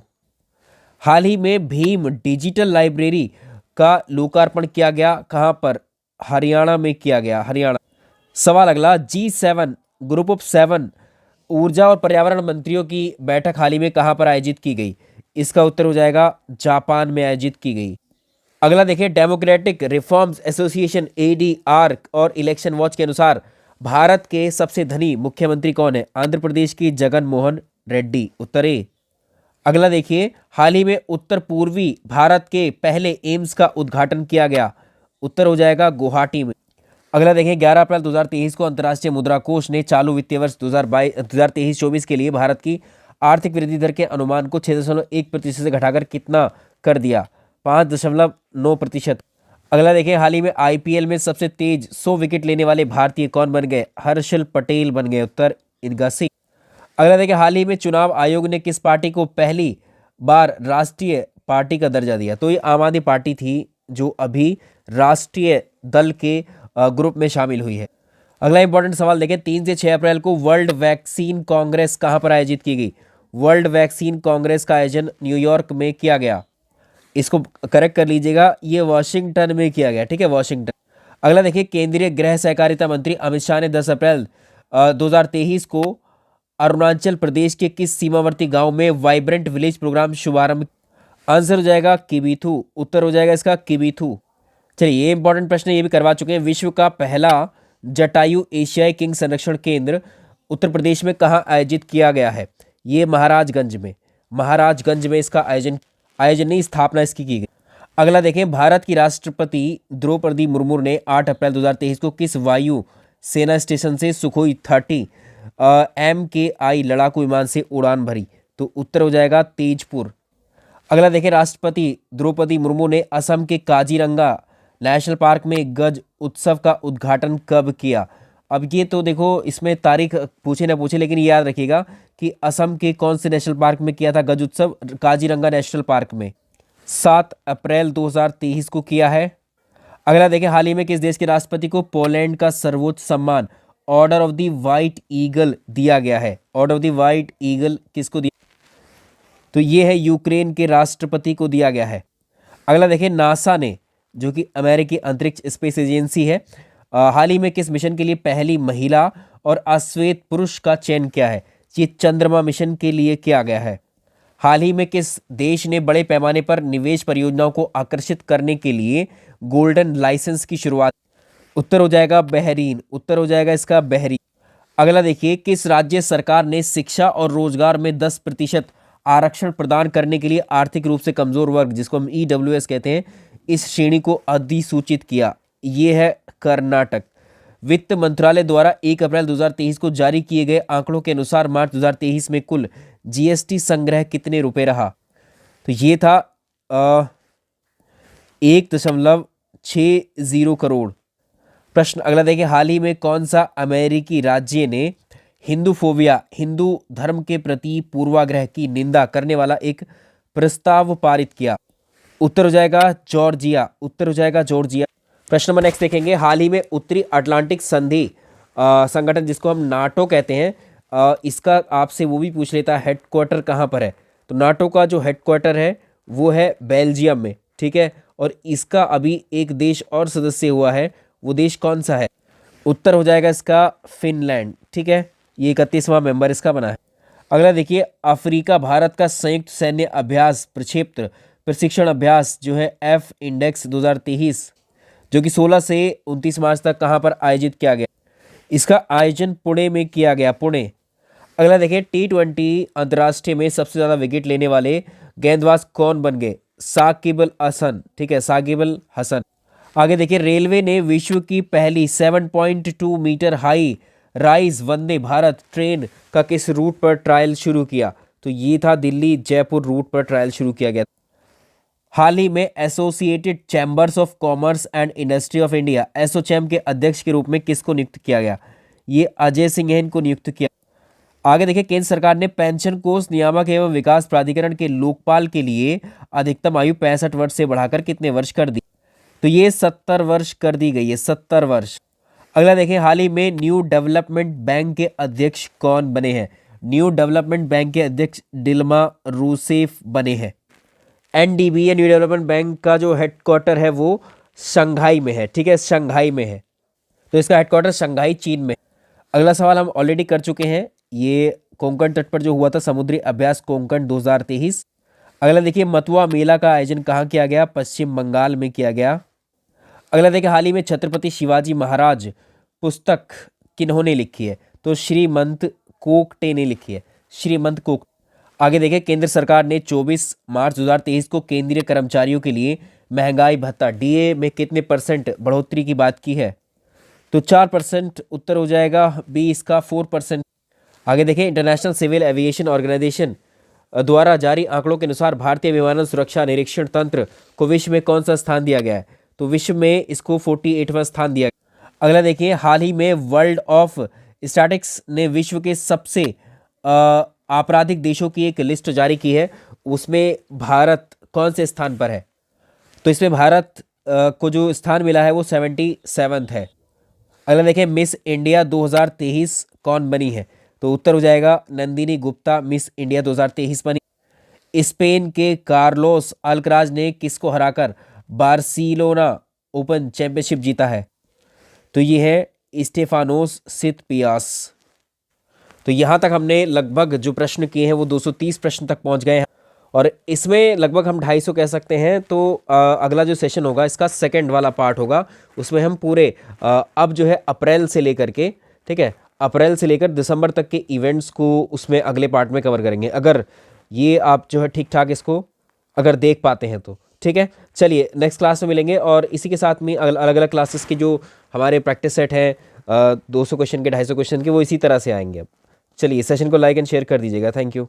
हाल ही में भीम डिजिटल लाइब्रेरी का लोकार्पण किया गया, कहां पर? हरियाणा में किया गया, हरियाणा। सवाल अगला, G7 ग्रुप ऑफ 7 ऊर्जा और पर्यावरण मंत्रियों की बैठक हाल ही में कहां पर आयोजित की गई? इसका उत्तर हो जाएगा जापान में आयोजित की गई। अगला देखिए, डेमोक्रेटिक रिफॉर्म्स एसोसिएशन ADR और इलेक्शन वॉच के अनुसार भारत के सबसे धनी मुख्यमंत्री कौन है? आंध्र प्रदेश की जगन मोहन रेड्डी। उत्तर ए। अगला देखिए, हाल ही में उत्तर पूर्वी भारत के पहले एम्स का उद्घाटन किया गया। उत्तर हो जाएगा गुवाहाटी में। अगला देखें, 11 अप्रैल 2023 को अंतर्राष्ट्रीय मुद्रा कोष ने चालू वित्तीय वर्ष 2023-24 के लिए भारत की आर्थिक वृद्धि दर के अनुमान को 6.1% से घटाकर कितना कर दिया? 5.9%। अगला देखें, हाल ही में IPL में सबसे तेज 100 विकेट लेने वाले भारतीय कौन बन गए? हर्षल पटेल बन गए। उत्तर इनका सी। अगला देखिए, हाल ही में चुनाव आयोग ने किस पार्टी को पहली बार राष्ट्रीय पार्टी का दर्जा दिया? तो ये आम आदमी पार्टी थी जो अभी राष्ट्रीय दल के ग्रुप में शामिल हुई है। अगला इंपॉर्टेंट सवाल देखें, 3 से 6 अप्रैल को वर्ल्ड वैक्सीन कांग्रेस कहां पर आयोजित की गई? वर्ल्ड वैक्सीन कांग्रेस का आयोजन न्यूयॉर्क में किया गया। इसको करेक्ट कर लीजिएगा, ये वॉशिंगटन में किया गया। ठीक है, वॉशिंगटन। अगला देखिए, केंद्रीय गृह सहकारिता मंत्री अमित शाह ने 10 अप्रैल 2023 को अरुणाचल प्रदेश के किस सीमावर्ती गांव में वाइब्रेंट विलेज प्रोग्राम शुभारंभ? आंसर हो जाएगा किबीथू। उत्तर हो जाएगा इसका किबीथू। चलिए, ये इंपॉर्टेंट प्रश्न ये भी करवा चुके हैं। विश्व का पहला जटायु एशियाई किंग संरक्षण केंद्र उत्तर प्रदेश में कहाँ आयोजित किया गया है? ये महाराजगंज में। महाराजगंज में इसका आयोजन नहीं, स्थापना इसकी की गई। अगला देखें, भारत की राष्ट्रपति द्रौपदी मुर्मू ने 8 अप्रैल 2023 को किस वायु सेना स्टेशन से सुखोई 30 MKI लड़ाकू विमान से उड़ान भरी? तो उत्तर हो जाएगा तेजपुर। अगला देखें, राष्ट्रपति द्रौपदी मुर्मू ने असम के काजीरंगा नेशनल पार्क में गज उत्सव का उद्घाटन कब किया? अब ये तो देखो, इसमें तारीख पूछे ना पूछे, लेकिन ये याद रखिएगा कि असम के कौन से नेशनल पार्क में किया था गज उत्सव? काजीरंगा नेशनल पार्क में 7 अप्रैल 2023 को किया है। अगला देखें, हाल ही में किस देश के राष्ट्रपति को पोलैंड का सर्वोच्च सम्मान order of the white eagle दिया गया है? Order of the white eagle किसको दिया? तो ये है यूक्रेन के राष्ट्रपति को दिया गया है। अगला देखें, नासा ने, जो कि अमेरिकी अंतरिक्ष स्पेस एजेंसी है, हाल ही में किस मिशन के लिए पहली महिला और अश्वेत पुरुष का चयन किया है? ये चंद्रमा मिशन के लिए किया गया है। हाल ही में किस देश ने बड़े पैमाने पर निवेश परियोजनाओं को आकर्षित करने के लिए गोल्डन लाइसेंस की शुरुआत? उत्तर हो जाएगा बहरीन। उत्तर हो जाएगा इसका बहरीन। अगला देखिए, किस राज्य सरकार ने शिक्षा और रोजगार में 10% आरक्षण प्रदान करने के लिए आर्थिक रूप से कमजोर वर्ग, जिसको हम EWS कहते हैं, इस श्रेणी को अधिसूचित किया? ये है कर्नाटक। वित्त मंत्रालय द्वारा 1 अप्रैल 2023 को जारी किए गए आंकड़ों के अनुसार मार्च 2023 में कुल GST संग्रह कितने रुपए रहा? तो ये था 1.60 करोड़। प्रश्न अगला देखिए, हाल ही में कौन सा अमेरिकी राज्य ने हिंदूफोबिया, हिंदू धर्म के प्रति पूर्वाग्रह की निंदा करने वाला एक प्रस्ताव पारित किया? उत्तर हो जाएगा जॉर्जिया, उत्तर हो जाएगा जॉर्जिया। प्रश्न नंबर नेक्स्ट देखेंगे, हाल ही में उत्तरी अटलांटिक संधि संगठन जिसको हम नाटो कहते हैं, इसका आपसे वो भी पूछ लेता है हेडक्वार्टर कहाँ पर है। तो नाटो का जो हेडक्वार्टर है वो है बेल्जियम में, ठीक है। और इसका अभी एक देश और सदस्य हुआ है, वो देश कौन सा है? उत्तर हो जाएगा इसका फिनलैंड, ठीक है। ये 31वां मेंबर इसका बना है। अगला देखिए, अफ्रीका भारत का संयुक्त सैन्य अभ्यास प्रक्षेत्र प्रशिक्षण अभ्यास जो है एफ इंडेक्स 2023 जो कि 16 से 29 मार्च तक कहाँ पर आयोजित किया गया? इसका आयोजन पुणे में किया गया, पुणे। अगला देखिए, T20 अंतर्राष्ट्रीय में सबसे ज़्यादा विकेट लेने वाले गेंदबाज कौन बन गए? साकिब अल हसन, ठीक है, साकिब अल हसन। आगे देखिए, रेलवे ने विश्व की पहली 7.2 metre high rise Vande Bharat train का किस रूट पर ट्रायल शुरू किया? तो ये था दिल्ली जयपुर रूट पर ट्रायल शुरू किया गया। हाल ही में associated chambers of commerce and industry of India ASSOCHAM के अध्यक्ष के रूप में किसको नियुक्त किया गया? ये अजय सिंह है, इनको नियुक्त किया। आगे देखिए, केंद्र सरकार ने पेंशन कोष नियामक एवं विकास प्राधिकरण के लोकपाल के लिए अधिकतम आयु 65 वर्ष से बढ़ाकर कितने वर्ष कर दी? तो ये 70 वर्ष कर दी गई है, 70 वर्ष। अगला देखें, हाल ही में न्यू डेवलपमेंट बैंक के अध्यक्ष कौन बने हैं? न्यू डेवलपमेंट बैंक के अध्यक्ष डिल्मा रूसेफ बने हैं। एनडीबी न्यू डेवलपमेंट बैंक का जो हेडक्वार्टर है वो शंघाई में है, ठीक है, शंघाई में है। तो इसका हेडक्वार्टर शंघाई चीन में। अगला सवाल हम ऑलरेडी कर चुके हैं, ये कोंकण तट पर जो हुआ था समुद्री अभ्यास कोंकण 2023। अगला देखिए, मतुआ मेला का आयोजन कहाँ किया गया? पश्चिम बंगाल में किया गया। अगला देखिए, हाल ही में छत्रपति शिवाजी महाराज पुस्तक किन्होंने लिखी है? तो श्रीमंत कोकटे ने लिखी है, श्रीमंत कोक। आगे देखिए, केंद्र सरकार ने 24 मार्च 2023 को केंद्रीय कर्मचारियों के लिए महंगाई भत्ता डीए में कितने % बढ़ोतरी की बात की है? तो 4%। उत्तर हो जाएगा बी इसका 4%। आगे देखिए, इंटरनेशनल सिविल एविएशन ऑर्गेनाइजेशन द्वारा जारी आंकड़ों के अनुसार भारतीय विमानन सुरक्षा निरीक्षण तंत्र को विश्व में कौन सा स्थान दिया गया है? तो विश्व में इसको 48वां स्थान दिया गया। अगला देखिए, हाल ही में वर्ल्ड ऑफ स्टैटिस्टिक्स ने विश्व के सबसे आपराधिक देशों की एक लिस्ट जारी की है, उसमें भारत कौन से स्थान पर है? तो इसमें भारत को जो स्थान मिला है वो 77 है। अगला देखिए, मिस इंडिया 2023 कौन बनी है? तो उत्तर हो जाएगा नंदिनी गुप्ता मिस इंडिया 2023 बनी। स्पेन के कार्लोस अल्कराज ने किसको हराकर बार्सिलोना ओपन चैंपियनशिप जीता है? तो ये है स्टेफानोस सितपियास। तो यहाँ तक हमने लगभग जो प्रश्न किए हैं वो 230 प्रश्न तक पहुँच गए हैं और इसमें लगभग हम 250 कह सकते हैं। तो अगला जो सेशन होगा इसका सेकंड वाला पार्ट होगा, उसमें हम पूरे अब जो है अप्रैल से लेकर के, ठीक है, अप्रैल से लेकर दिसंबर तक के इवेंट्स को उसमें अगले पार्ट में कवर करेंगे, अगर ये आप जो है ठीक ठाक इसको अगर देख पाते हैं तो। ठीक है, चलिए नेक्स्ट क्लास में मिलेंगे और इसी के साथ में अलग अलग क्लासेस के जो हमारे प्रैक्टिस सेट है 200 क्वेश्चन के 250 क्वेश्चन के वो इसी तरह से आएंगे। अब चलिए सेशन को लाइक एंड शेयर कर दीजिएगा। Thank you.